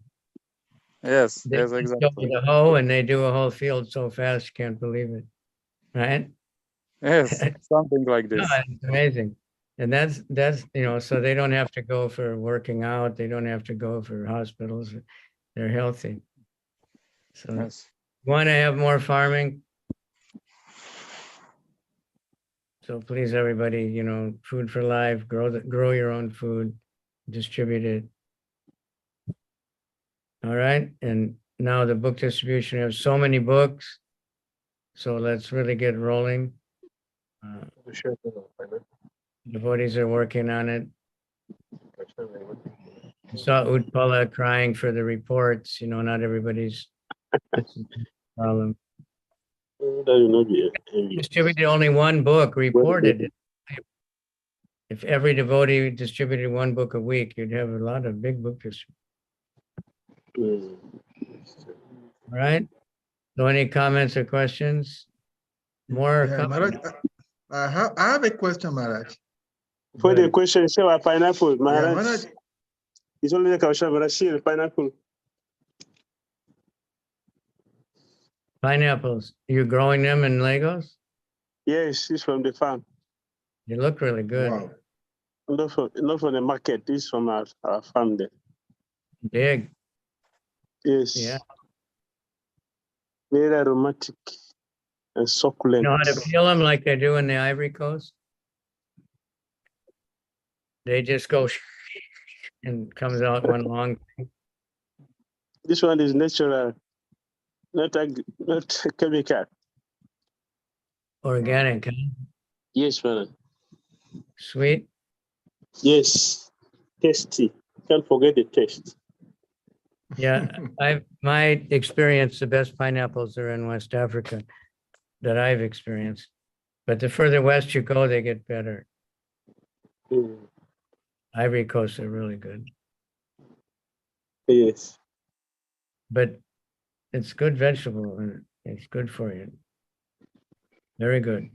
Yes, They yes, go exactly. with a hoe and they do a whole field so fast you can't believe it, right? Yes, something like No, this. it's amazing. And that's you know, so they don't have to go for working out. They don't have to go for hospitals. They're healthy. So Yes. want to have more farming? So please, everybody, you know, food for life, grow your own food, distribute it. All right. And now the book distribution, we have so many books. So let's really get rolling. Devotees are working on it. I saw Utpala crying for the reports. You know, not everybody's problem. Distributed only one book reported. If every devotee distributed one book a week, you'd have a lot of big book distribution. All right. So any comments or questions? More Yeah, Maharaj, I have a question, Maharaj. For the question, say what pineapple, Yeah, Maharaj. Maharaj, It's only like a pineapple. Pineapples. You're growing them in Lagos? Yes, it's from the farm. They look really good. wow. Not from the market. It's from our farm there. Big. Yes. Yeah. Very aromatic and succulent. You know how to peel them like they do in the Ivory Coast? They just go and comes out one long thing. This one is natural, not chemical. Organic, huh? Yes, madam. Sweet. Yes. Tasty. Can't forget the taste. Yeah, my experience, the best pineapples are in West Africa that I've experienced. But the further west you go, they get better. Mm. Ivory Coast are really good. Yes. but it's good vegetable and it's good for you. Very good.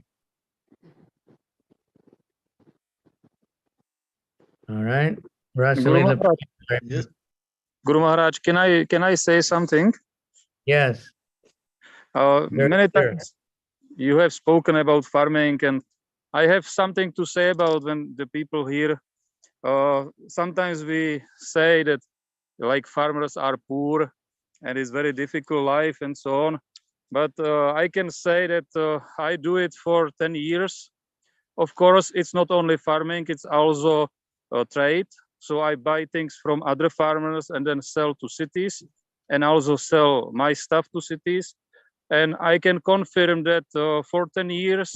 All right. Guru Rasalila. Maharaj, Yes. Guru Maharaj, can I say something? Yes. Very Many clear. times you have spoken about farming, and I have something to say about when the people here. Sometimes we say that like farmers are poor and it's very difficult life and so on. But I can say that I do it for 10 years. Of course, it's not only farming, it's also trade. So I buy things from other farmers and then sell to cities, and also sell my stuff to cities. And I can confirm that for 10 years,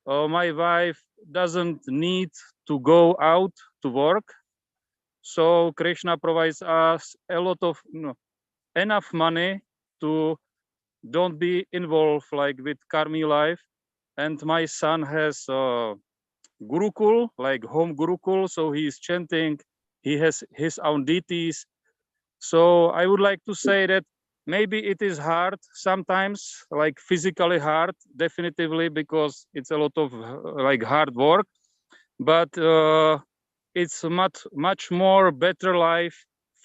my wife doesn't need to go out to work. So Krishna provides us a lot of enough money to don't be involved like with karmi life. And my son has gurukul, like home gurukul, so he is chanting, he has his own deities. So I would like to say that maybe it is hard sometimes, like physically hard, definitively, because it's a lot of like hard work, but it's much more better life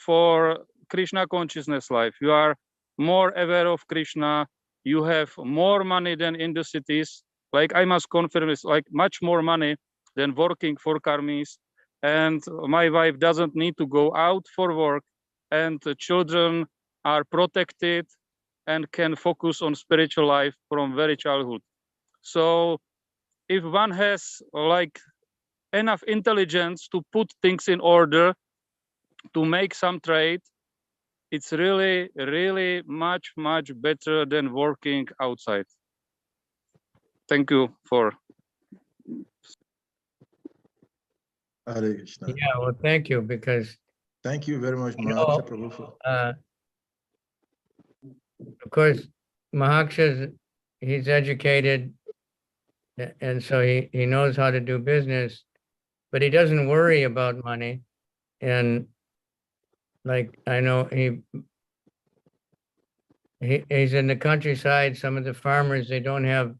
for Krishna consciousness life. You are more aware of Krishna, you have more money than in the cities. Like I must confirm, it's like much more money than working for karmis. And my wife doesn't need to go out for work, and the children are protected and can focus on spiritual life from very childhood. So if one has like enough intelligence to put things in order, to make some trade, it's really, really much better than working outside. Thank you for. Hare Krishna. Yeah, well, thank you, because Thank you very much, You know, Maharaja Prabhu. of course, Mahaksha's, he's educated, and so he knows how to do business, but he doesn't worry about money. And like, I know he's in the countryside. Some of the farmers, they don't have,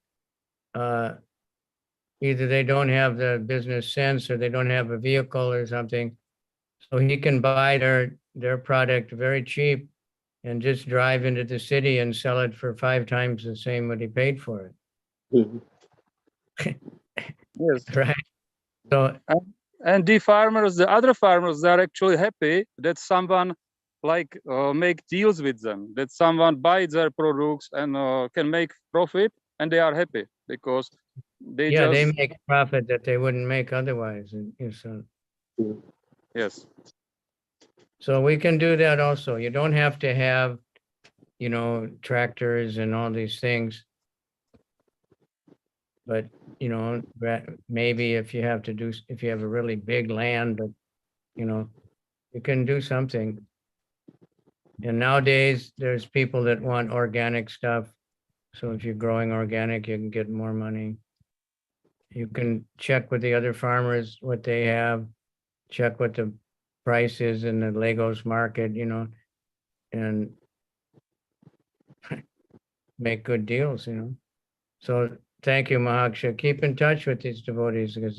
either they don't have the business sense or they don't have a vehicle or something. So he can buy their product very cheap and just drive into the city and sell it for 5 times the same what he paid for it. Mhm. Yes. Right. So And the other farmers, they are actually happy that someone like make deals with them, that someone buys their products and can make profit, and they are happy because they yeah, just they make profit that they wouldn't make otherwise. And so, yes. so we can do that also. You don't have to have, tractors and all these things. But, maybe if you have a really big land, but, you can do something. And nowadays, there's people that want organic stuff. So if you're growing organic, you can get more money. You can check with the other farmers what they have, check what the price is in the Lagos market, and make good deals, So thank you, Mahaksha. Keep in touch with these devotees because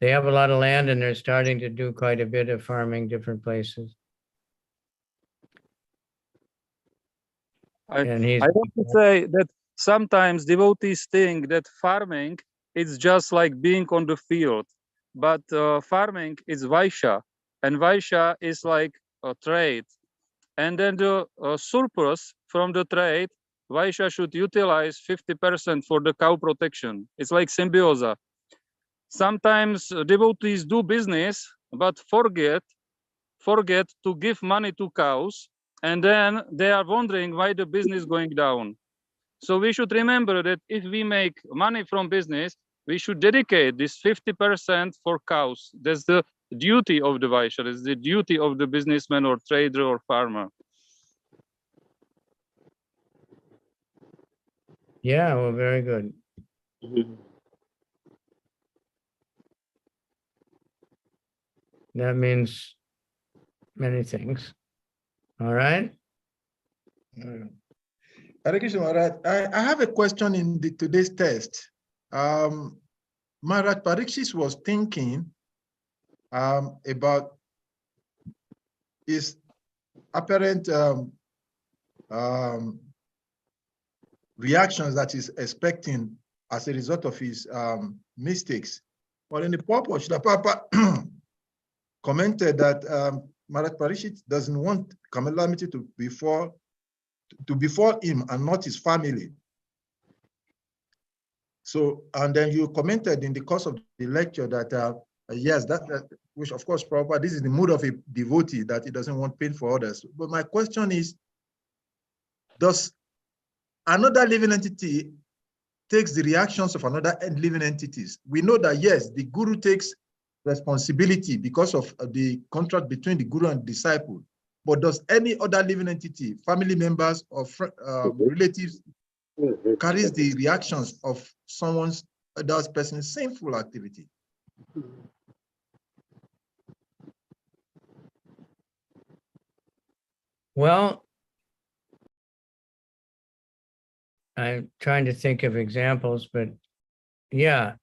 they have a lot of land and they're starting to do quite a bit of farming different places. And I want to say that sometimes devotees think that farming is just like being on the field, but farming is Vaishya, and Vaishya is like a trade. And then the surplus from the trade, Vaishya should utilize 50% for the cow protection. It's like symbiosis. Sometimes devotees do business, but forget to give money to cows, and then they are wondering why the business is going down. So we should remember that if we make money from business, we should dedicate this 50% for cows. That's the duty of the Vaishya, it's the duty of the businessman or trader or farmer. yeah, well, very good. Mhm. That means many things. All right? Hare Krishna Maharaj, I have a question in today's test. Maharaj Parikshit was thinking about his apparent reactions that he's expecting as a result of his mistakes. But in the purport, the Papa commented that Maharaj Parikshit doesn't want calamity to befall him and not his family. So, and then you commented in the course of the lecture that yes, that which of course, Prabhupada, this is the mood of a devotee, that he doesn't want pain for others. But my question is, does another living entity takes the reactions of another living entities? We know that yes, the guru takes responsibility because of the contract between the guru and disciple. But does any other living entity, family members or relatives, carries the reactions of someone's other person's sinful activity? Well, I'm trying to think of examples, but yeah,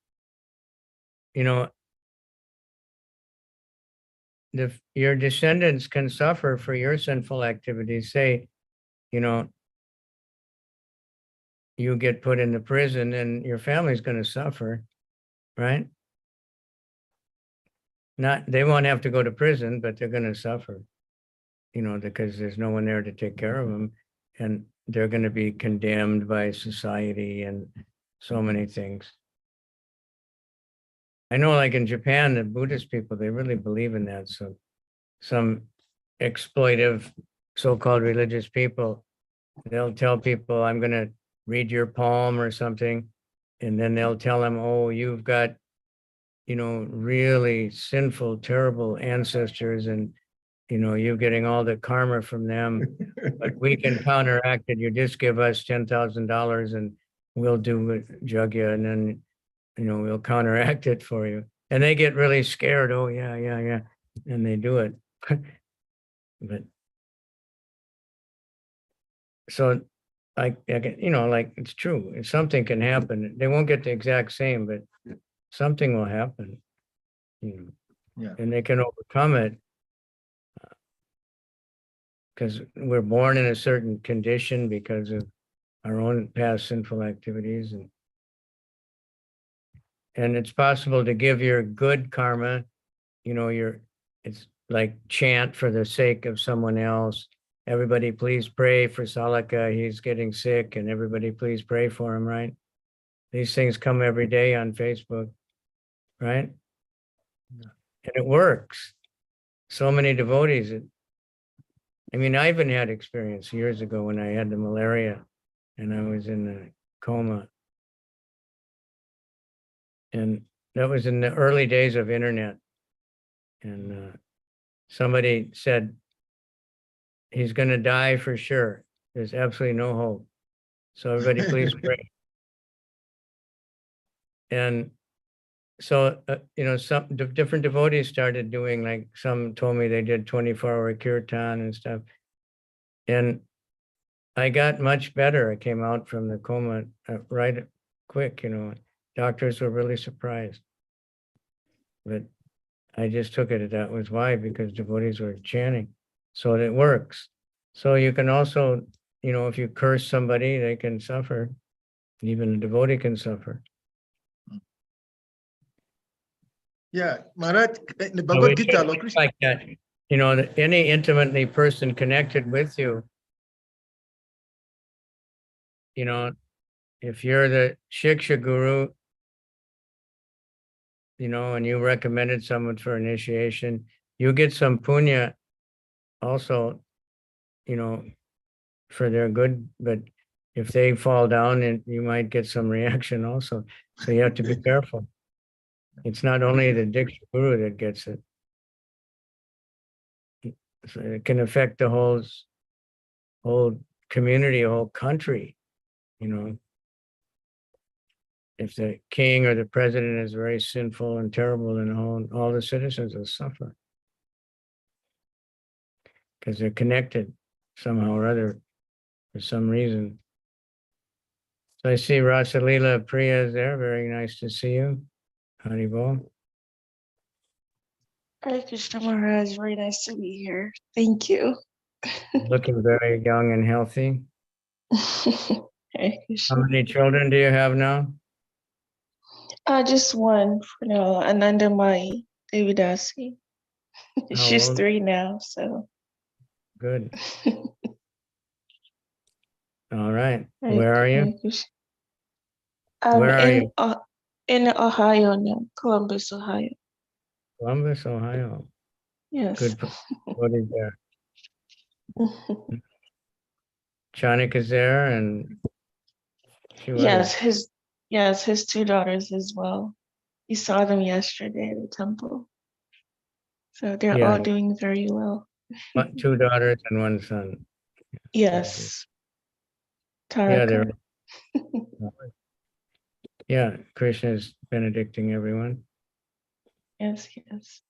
you know, your descendants can suffer for your sinful activities. Say, you know, you get put into prison and your family's going to suffer, right? They won't have to go to prison, but they're going to suffer, you know, because there's no one there to take care of them. And they're going to be condemned by society and so many things. I know, like in Japan, the Buddhist people, they really believe in that. So some exploitive so-called religious people, they'll tell people, I'm going to read your palm or something. And then they'll tell them, oh, you've got, you know, really sinful, terrible ancestors, and, you know, you're getting all the karma from them, but we can counteract it. You just give us $10,000 and we'll do Jagya, and then, you know, we'll counteract it for you. And they get really scared. Oh, yeah. And they do it. But so, like, you know, like, it's true. If something can happen, they won't get the exact same, but something will happen, you know, yeah. And they can overcome it because we're born in a certain condition because of our own past sinful activities. And it's possible to give your good karma, you know, it's like chant for the sake of someone else. Everybody please pray for Salaka, he's getting sick, and everybody please pray for him, right? These things come every day on Facebook, right? And it works. So many devotees. I mean, I even had experience years ago when I had the malaria and I was in a coma. And that was in the early days of internet. And somebody said, he's going to die for sure. There's absolutely no hope. So everybody please pray. And so, you know, some different devotees started doing, like, some told me they did 24-hour kirtan and stuff. And I got much better. I came out from the coma right quick, you know. Doctors were really surprised. But I just took it that was why, because devotees were chanting. So it works. So you can also, you know, if you curse somebody, they can suffer. Even a devotee can suffer. Yeah, Maharaj, in the So Bhagavad we Gita, should Lord think Krishna. like that. You know, any intimately person connected with you, you know, if you're the Shiksha Guru, you know, and you recommended someone for initiation, you get some punya also, you know, for their good, but if they fall down, and you might get some reaction also. So you have to be careful. It's not only the Diksha Guru that gets it. So it can affect the whole community, a whole country, you know. If the king or the president is very sinful and terrible, then all the citizens will suffer because they're connected. somehow or other for some reason. So I see Rasalila Priya is there. Very nice to see you. Haribol. Hare Krishna Maharaj, very nice to be here. Thank you. Looking very young and healthy. Hare How Krishna. many children do you have now? Just one for now, Ananda Mai Devidasi. How She's old? 3 now, so. Good. All right. Hare- Where are Hare you? Krishna. I'm Where are you? in Ohio now, Columbus, Ohio. Columbus, Ohio. Yes. Good. What is there? Chanik is there and Yes, his 2 daughters as well. You saw them yesterday at the temple. So they're all doing very well. 2 daughters and 1 son. Yes. Yeah, Taraka. yeah, Krishna is benedicting everyone. Yes, yes.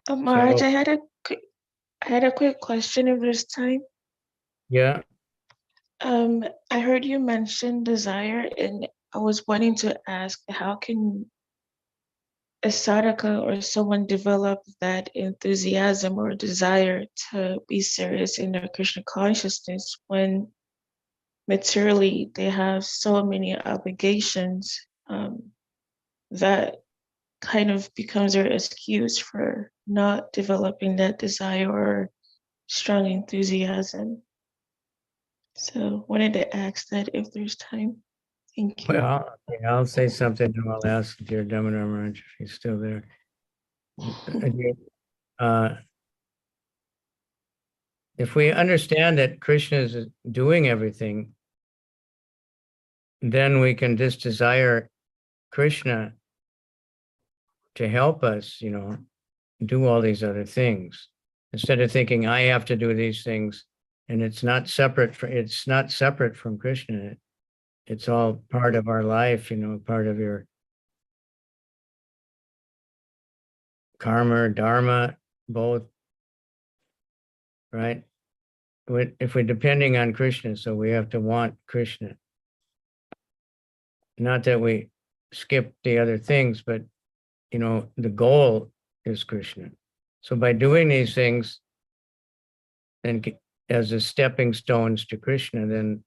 Maharaj, So, I had a quick question if there's time. yeah, I heard you mention desire, and I was wanting to ask, how can a sadhaka or someone develop that enthusiasm or desire to be serious in their Krishna consciousness when materially they have so many obligations that kind of becomes their excuse for not developing that desire or strong enthusiasm. So wanted to ask that if there's time. Thank you. well, I'll say something and I'll ask dear Damodar Maharaj if he's still there. If we understand that Krishna is doing everything, then we can just desire Krishna to help us, do all these other things. Instead of thinking I have to do these things, and it's not separate from Krishna. It's all part of our life, part of your karma, dharma, both, right? If we're depending on Krishna, so we have to want Krishna. Not that we skip the other things, but the goal is Krishna. So by doing these things, and as a stepping stones to Krishna, then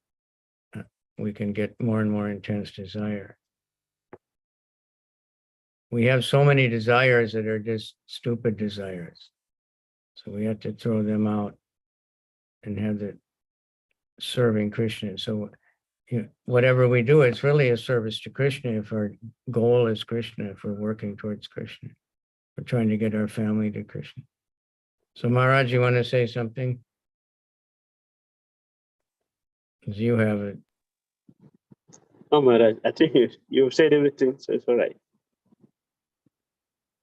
we can get more and more intense desire. We have so many desires that are just stupid desires. So we have to throw them out and have the serving Krishna. So whatever we do, it's really a service to Krishna if our goal is Krishna, if we're working towards Krishna. We're trying to get our family to Krishna. So Maharaj, you want to say something? Because you have it. No, Maharaj, I think you've said everything, so it's all right.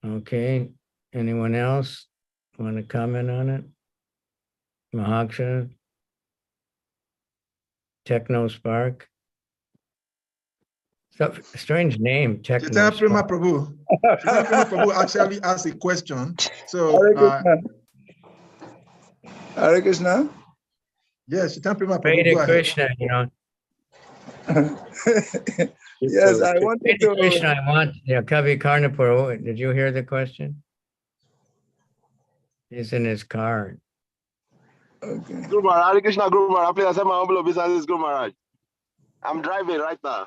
Okay. Anyone else want to comment on it? Mahaksha? Techno Spark? Strange name, Techno Chaitanya Prema Spark. Prabhu. Chaitanya Prema Prabhu actually asked a question. So, Hare Krishna. Hare Krishna. yes, Chaitanya Prema Prabhu, Pray go to ahead. Krishna, Yes, I wanted Pray to to. Krishna, I want, KAVICANDRA, did you hear the question? He's in his car. Okay. Guru Maharaj, Hare Krishna, Guru Maharaj. Please accept my humble obeisance, Guru Maharaj. I'm driving right now.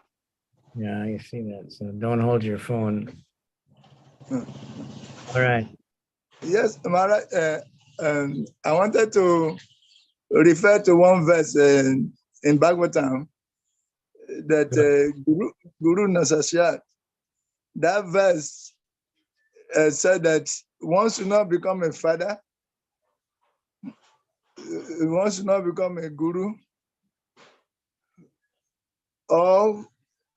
Yeah, I see that. So don't hold your phone. All right. Yes, Maharaj, I wanted to refer to one verse in Bhagavatam that Guru Nasasya, that verse said that one should not become a father, one should not become a guru, or,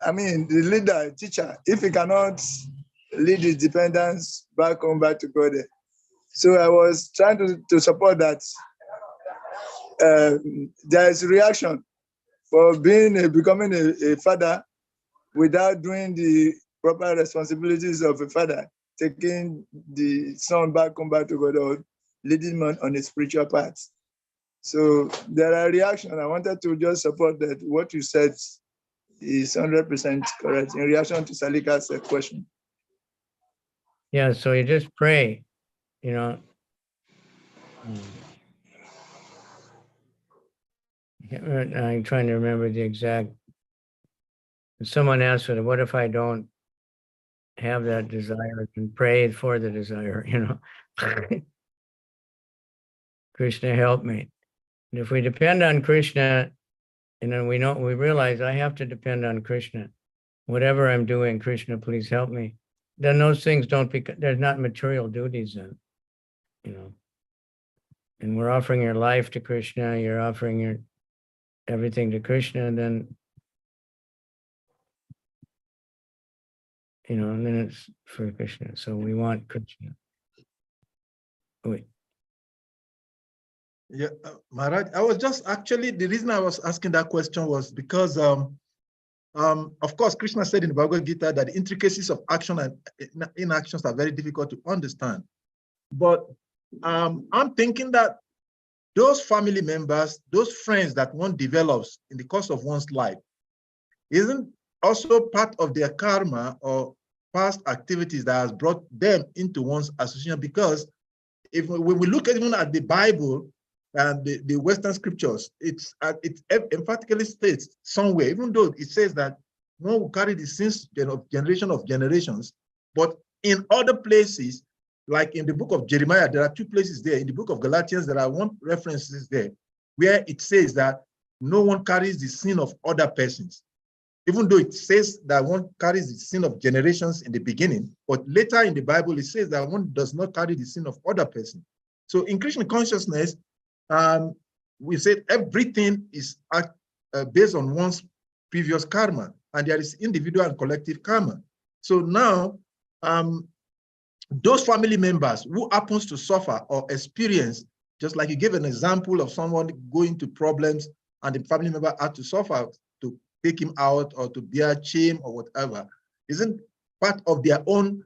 the leader, teacher, if he cannot lead his dependents back home, back to God. So I was trying to support that. There is reaction for becoming a father without doing the proper responsibilities of a father, taking the son back home, back to God, or leading him on a spiritual path. So there are reactions. I wanted to just support that what you said is 100% correct in reaction to Salika's question. Yeah, so you just pray, you know. I'm trying to remember the exact. Someone asked me, what if I don't have that desire and pray for the desire, you know? Krishna, help me. And if we depend on Krishna, and then we realize I have to depend on Krishna. Whatever I'm doing, Krishna, please help me. Then those things don't become, there's not material duties then, you know. And we're offering your life to Krishna, you're offering your everything to Krishna, and then, you know, and then it's for Krishna. So we want Krishna. Wait. Yeah, Maharaj, I was just actually, the reason I was asking that question was because, of course, Krishna said in the Bhagavad Gita that the intricacies of action and inactions are very difficult to understand. But I'm thinking that those family members, those friends that one develops in the course of one's life, isn't also part of their karma or past activities that has brought them into one's association? Because if when we look at even at the Bible and the Western scriptures, it emphatically states somewhere, even though it says that one will carry the sins of generation of generations, but in other places, like in the book of Jeremiah, there are 2 places there. In the book of Galatians, there are 1 references there where it says that no one carries the sin of other persons. Even though it says that one carries the sin of generations in the beginning, but later in the Bible, it says that one does not carry the sin of other persons. So in Krishna consciousness, we said everything is based on one's previous karma, and there is individual and collective karma. So now, those family members who happens to suffer or experience, just like you gave an example of someone going to problems and the family member had to suffer to take him out or to bear shame or whatever, isn't part of their own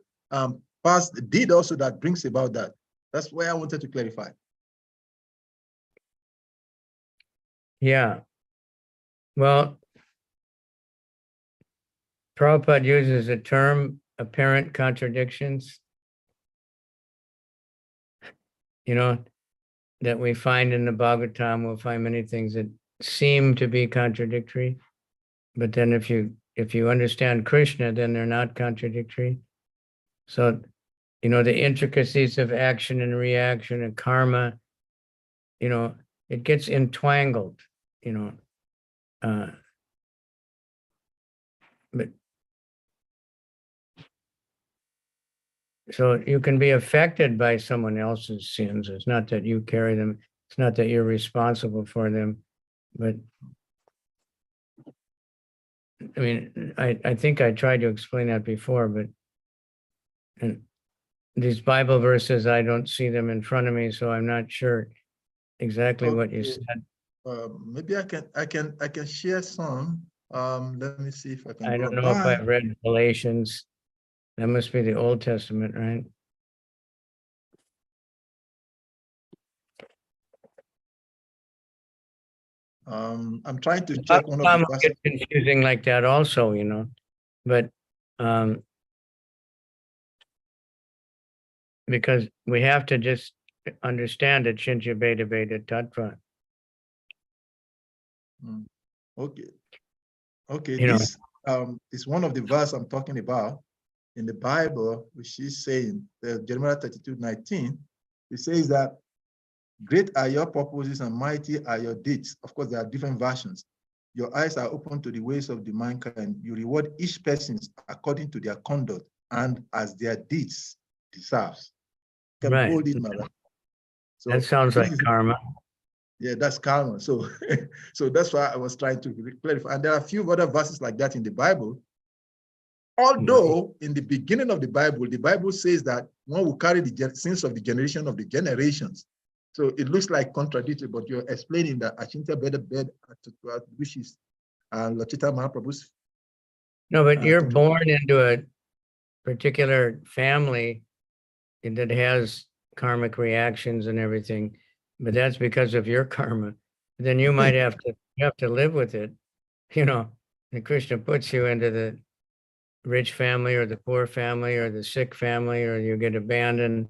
past deed also that brings about that? That's why I wanted to clarify. Yeah. Well, Prabhupada uses the term apparent contradictions, you know, that we find in the Bhagavatam. We'll find many things that seem to be contradictory, but then if you understand Krishna, then they're not contradictory. So, you know, the intricacies of action and reaction and karma, you know, it gets entwangled, you know. But so you can be affected by someone else's sins. It's not that you carry them. It's not that you're responsible for them. But I mean, I think I tried to explain that before, but and these Bible verses, I don't see them in front of me, so I'm not sure exactly what you said. Maybe I can share some. Let me see if I can. I don't know if I've read Galatians. That must be the Old Testament, right? I'm trying to check one of the verses. It's confusing like that also, you know, but because we have to just understand it, Shinja Beta Beta Tattva. Okay. Okay, You know, this is one of the verses I'm talking about in the Bible, which is saying, Jeremiah 32:19, it says that great are your purposes and mighty are your deeds. Of course, there are different versions. Your eyes are open to the ways of the mankind. You reward each person according to their conduct and as their deeds deserves. Can right. hold it, Mara. So that sounds like karma. Yeah, that's karma. So, so that's why I was trying to clarify. And there are a few other verses like that in the Bible. Although in the beginning of the Bible says that one will carry the sins of the generation of the generations. So it looks like contradictory, but you're explaining that Achintya Beda Bed, which is Lachita Mahaprabhu's. No, but you're born into a particular family that has karmic reactions and everything. but that's because of your karma. Then you might have to live with it, you know, and Krishna puts you into the rich family or the poor family or the sick family, or you get abandoned,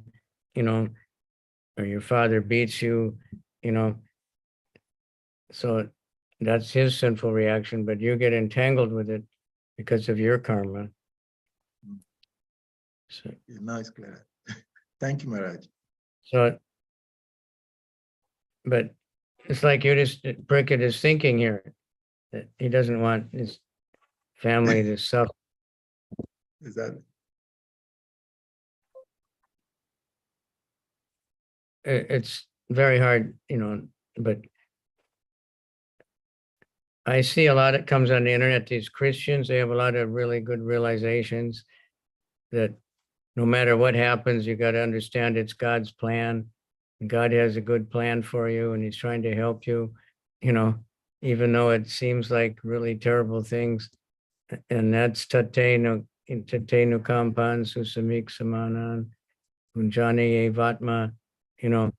you know, or your father beats you, you know. So that's his sinful reaction, but you get entangled with it because of your karma. So, Now it's clear. Thank you, Maharaj. so, but it's like you just Brickett is thinking here that he doesn't want his family to suffer. Is that It's very hard, you know, but I see a lot that comes on the internet. These Christians, they have a lot of really good realizations that no matter what happens, you got to understand it's God's plan. God has a good plan for you, and he's trying to help you, you know, even though it seems like really terrible things. And that's tatenu kampan susamik samanan unjani evatma, you know,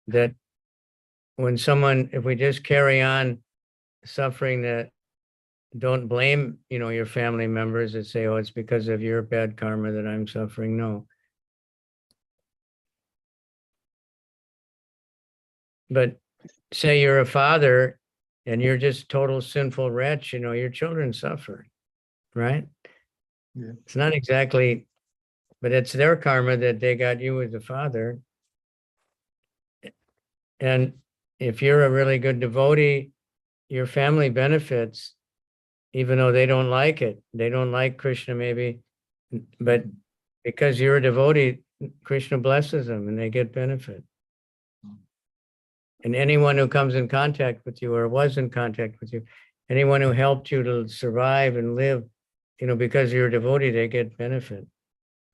that when someone, if we just carry on suffering, that don't blame, you know, your family members that say, oh, it's because of your bad karma that I'm suffering. No. But say you're a father and you're just total sinful wretch, you know, your children suffer, right? Yeah. It's not exactly, but it's their karma that they got you as a father. And if you're a really good devotee, your family benefits, even though they don't like it. They don't like Krishna maybe, but because you're a devotee, Krishna blesses them and they get benefit. And anyone who comes in contact with you or was in contact with you, anyone who helped you to survive and live, you know, because you're a devotee, they get benefit,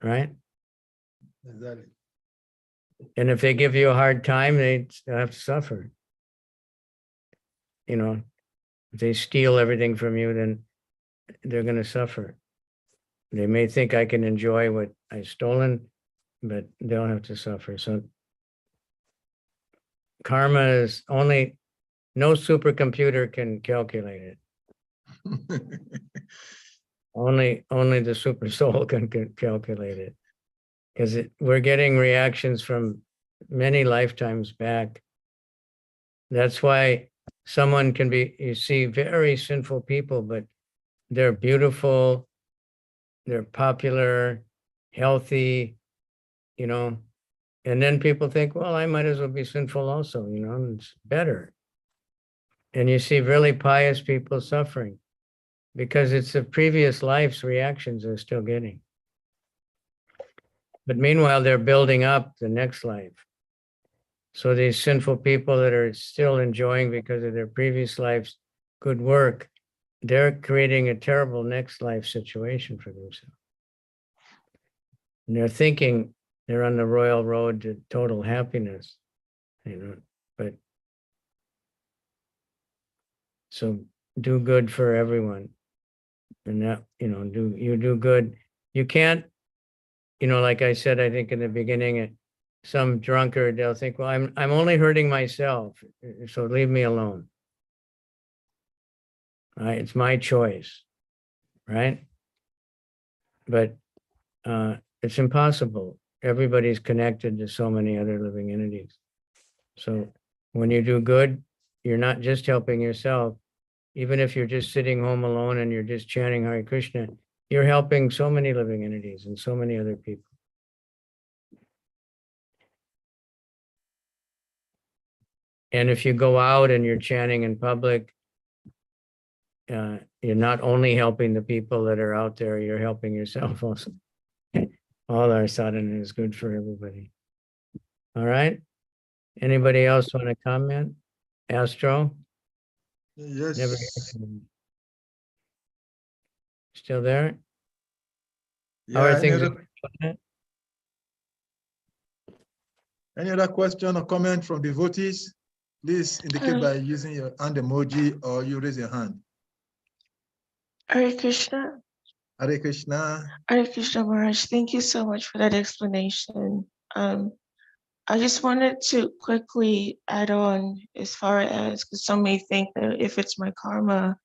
right? exactly? And if they give you a hard time, they have to suffer. You know, if they steal everything from you, then they're going to suffer. They may think I can enjoy what I've stolen, but they'll have to suffer. So karma is only, no supercomputer can calculate it. Only the super soul can calculate it. Because we're getting reactions from many lifetimes back. That's why someone can be, you see very sinful people, but they're beautiful, they're popular, healthy, you know, and then people think, well, I might as well be sinful also, you know, it's better. And you see really pious people suffering because it's the previous life's reactions they're still getting. But meanwhile, they're building up the next life. So these sinful people that are still enjoying because of their previous life's good work, they're creating a terrible next life situation for themselves. And they're thinking they're on the royal road to total happiness, you know, but so do good for everyone. And that, you know, do good. You can't, you know, like I said, I think in the beginning, some drunkard, they'll think, well, I'm only hurting myself, so leave me alone. Right? It's my choice, right? But it's impossible. Everybody's connected to so many other living entities. So when you do good, you're not just helping yourself. Even if you're just sitting home alone and you're just chanting Hare Krishna, you're helping so many living entities and so many other people. And if you go out and you're chanting in public, you're not only helping the people that are out there, you're helping yourself also. All our sadhana is good for everybody. All right. Anybody else want to comment? Astro? Yes. Never heard from him. Still there? How are Yeah, things? any other question or comment from devotees? Please indicate by using your hand emoji or you raise your hand. Hare Krishna. Hare Krishna. Hare Krishna Maharaj, thank you so much for that explanation. I just wanted to quickly add on as far as, because some may think that if it's my karma,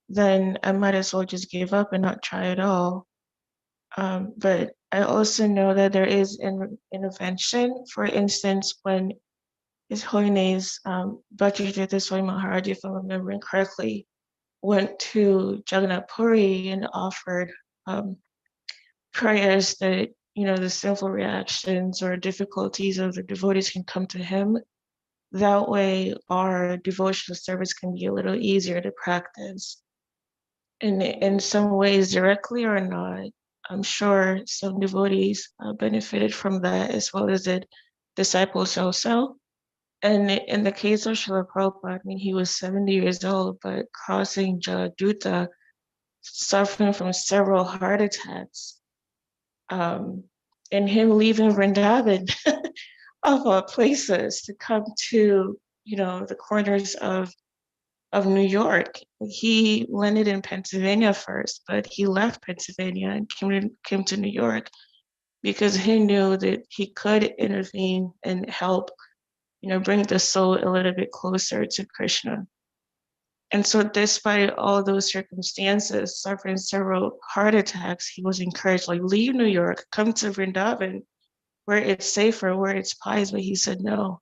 then I might as well just give up and not try at all. But I also know that there is an intervention. For instance, when His Holiness Bhaktivedanta Swami Maharaj, if I'm remembering correctly, went to Jagannath Puri and offered prayers that, you know, the sinful reactions or difficulties of the devotees can come to him. That way our devotional service can be a little easier to practice. And in some ways, directly or not, I'm sure some devotees benefited from that, as well as the disciples also. And in the case of Srila Prabhupada, I mean, he was 70 years old, but crossing Jaladuta, suffering from several heart attacks, and him leaving Vrindavan of all places to come to, you know, the corners of New York. He landed in Pennsylvania first, but he left Pennsylvania and came to New York because he knew that he could intervene and help, you know, bring the soul a little bit closer to Krishna. And so despite all those circumstances, suffering several heart attacks, he was encouraged, like, leave New York, come to Vrindavan, where it's safer, where it's pious. But he said no.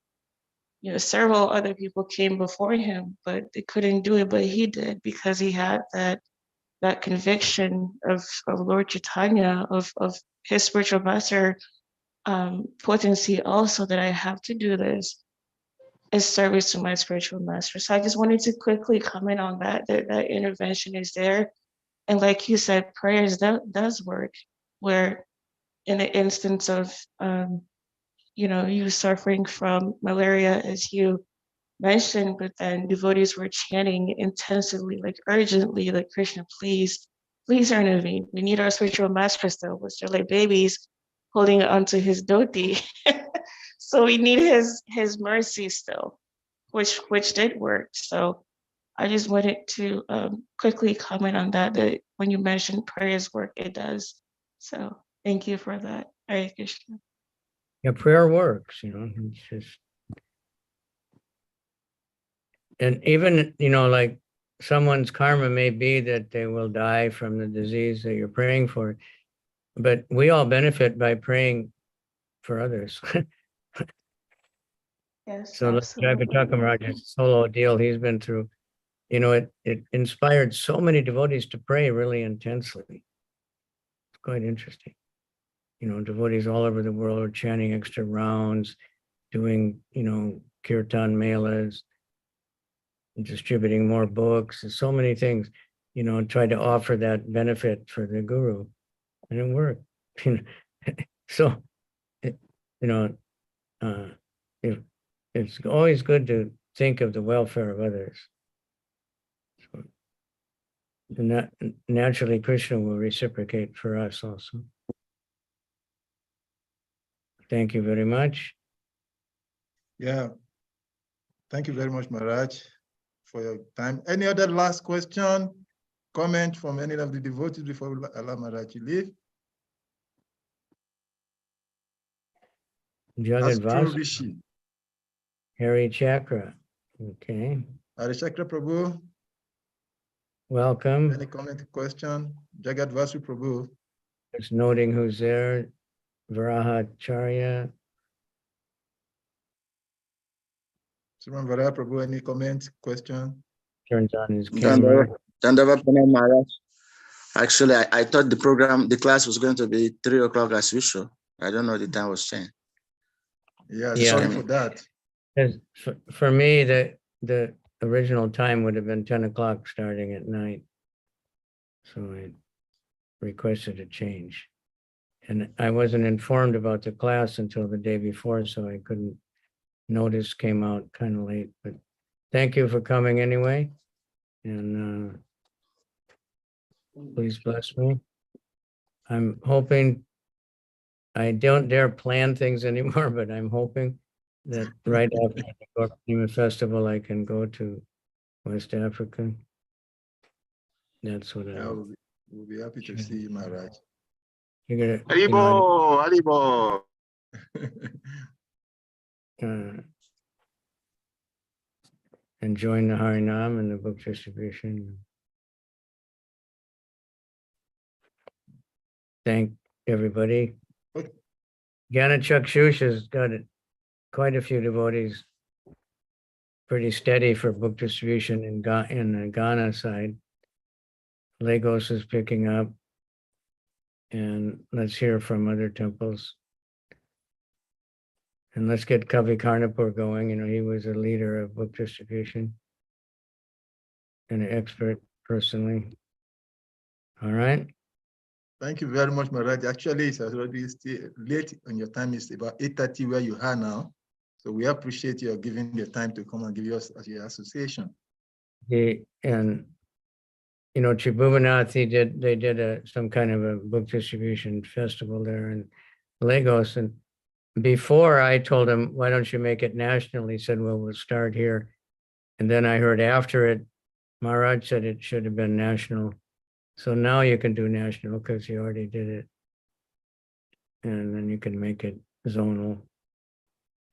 You know, several other people came before him, but they couldn't do it, but he did, because he had that conviction of Lord Chaitanya, of his spiritual master potency also, that I have to do this as service to my spiritual master. So I just wanted to quickly comment on that intervention is there. And like you said, prayers does work, where in the instance of, you know, you suffering from malaria, as you mentioned, but then devotees were chanting intensively, like urgently, like, Krishna, please intervene. We need our spiritual master still. They're like babies holding onto his dhoti. So we need his mercy still, which did work. So I just wanted to quickly comment on that when you mentioned prayers work, it does. So thank you for that. Hare Krishna. Yeah, prayer works, you know, it's just, and even, you know, like someone's karma may be that they will die from the disease that you're praying for, but we all benefit by praying for others. Yes, So Jagatakkam Raja's solo deal he's been through, you know, it inspired so many devotees to pray really intensely. It's quite interesting. You know, devotees all over the world are chanting extra rounds, doing, you know, kirtan melas, distributing more books, and so many things, you know, and try to offer that benefit for the guru, and it worked. So, you know, it's always good to think of the welfare of others. So, and naturally, Krishna will reciprocate for us also. Thank you very much. Yeah. Thank you very much, Maharaj, for your time. Any other last question, comment from any of the devotees before we allow Maharaj to leave? Jagat Vasu, Rishi. Hari Chakra. Okay. Hari Chakra Prabhu. Welcome. Any comment, question? Jagat Vasu Prabhu. Just noting who's there. Varahacharya. Sriman Varah Prabhu, any comment, question? Turns on his camera. Dandava Pranam Maharaj. Actually, I thought the class was going to be 3 o'clock as usual. I don't know, the time was changed. Yeah, sorry for that. For me, the original time would have been 10 o'clock starting at night. So I requested a change. And I wasn't informed about the class until the day before, so I couldn't notice, came out kind of late. But thank you for coming anyway. And please bless me. I'm hoping, I don't dare plan things anymore, but I'm hoping that right after the Gorpima Festival, I can go to West Africa. That's what We'll be happy to see you, Maharaj. Haribo, Haribo. and join the Harinam and the book distribution. Thank everybody. Gyanachakshush has got quite a few devotees, pretty steady for book distribution in the Ghana side. Lagos is picking up, and let's hear from other temples. And let's get Kavicarnapur going. You know, he was a leader of book distribution and an expert personally. All right. Thank you very much, Maharaj. Actually, it's already still late on your time. It's about 8:30 where you are now. So we appreciate your giving the time to come and give us your association. And you know, Tribhuvannath, they did some kind of a book distribution festival there in Lagos. And before I told him, why don't you make it national? He said, well, we'll start here. And then I heard after it, Maharaj said it should have been national. So now you can do national because you already did it. And then you can make it zonal,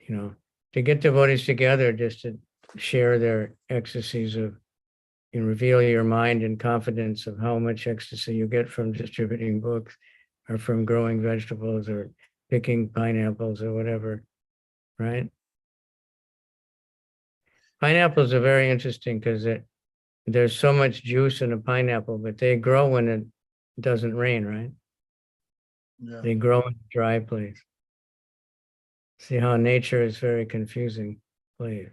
you know, to get devotees together just to share their ecstasies of, and reveal your mind and confidence of how much ecstasy you get from distributing books or from growing vegetables or picking pineapples or whatever, right? Pineapples are very interesting because there's so much juice in a pineapple, but they grow when it doesn't rain, right? Yeah. They grow in a dry place. See how nature is very confusing place.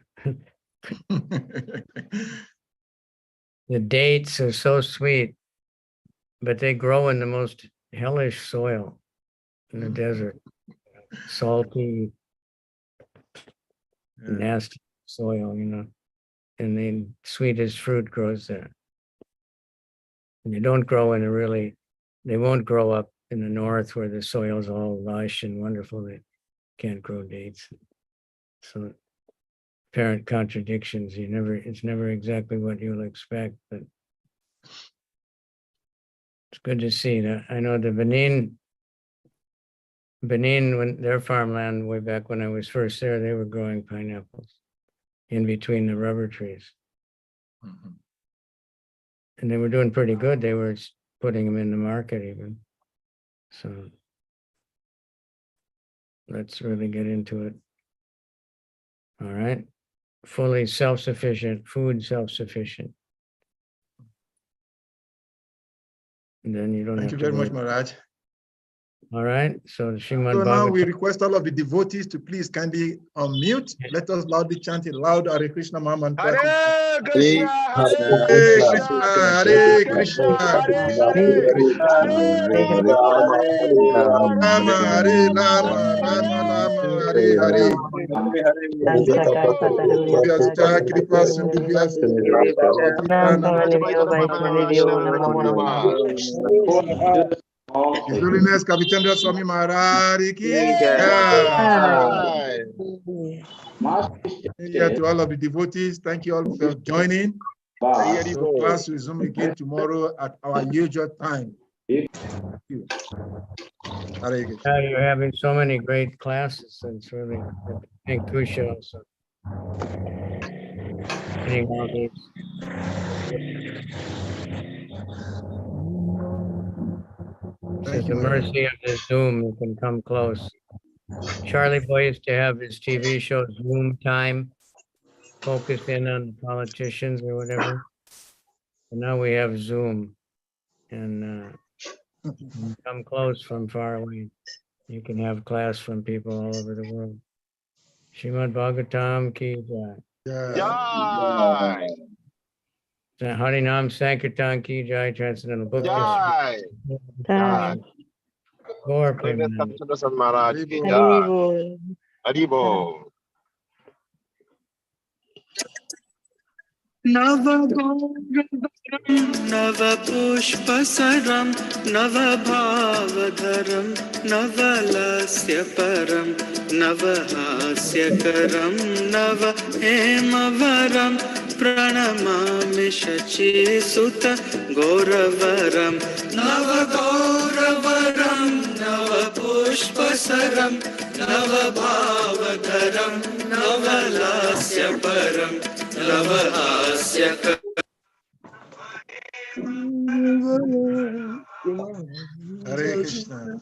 The dates are so sweet, but they grow in the most hellish soil in the desert. Salty, nasty soil, you know, and the sweetest fruit grows there. And they don't grow in they won't grow up in the north where the soil's all lush and wonderful. They can't grow dates. So apparent contradictions, it's never exactly what you'll expect, but it's good to see that. I know the Benin, when their farmland way back when I was first there, they were growing pineapples in between the rubber trees. Mhm. And they were doing pretty good. They were putting them in the market even. So let's really get into it. All right. Fully self-sufficient, food self-sufficient. And then you don't Thank have you to very much, worry. Maharaj. All right. So the Srimad So now we Bhagavatam. request all of the devotees to please kindly unmute. Let us loudly chant a loud Hare Krishna Maha Mantra. Hare Krishna, Hare Hare Krishna, Krishna, Hare Krishna, Hare Krishna, Hare Rama Hare Rama, Rama Rama Hare Hare. Vyasta Kripa Sindhu Vyasta His Holiness Kavicandra Swami Maharaj ki jai. Here to all of the devotees, thank you all for joining. So class will resume again tomorrow at our usual time. Thank you. Hare Krishna. Yeah, you're having so many great classes. And it's really, and Kusha also. Getting all these. Thank It's you, the Maharaj. mercy of the Zoom, you can come close. Charlie Boy used to have his TV show Zoom Time, focus in on the politicians or whatever. And now we have Zoom, and you come close from far away. You can have class from people all over the world. Srimad Bhagavatam ki jai. Jai. Harinam Sankirtan ki jai, Transcendental Book Jai. Jai. Gaur Holiness Premanand. Kavicandra Swami Maharaj ki Hare jai. Haribo. नवपुष्पसरं नवभावधरं नवलस्यपरं नवहास्यकरं नव हेमवरं प्रणमामि शचीसुत गौरवरं नवगौरवरं नवपुष्पसरं नवसरं नवभावधरं नवलास्यपरं नवहास्यकरम् Hare Krishna.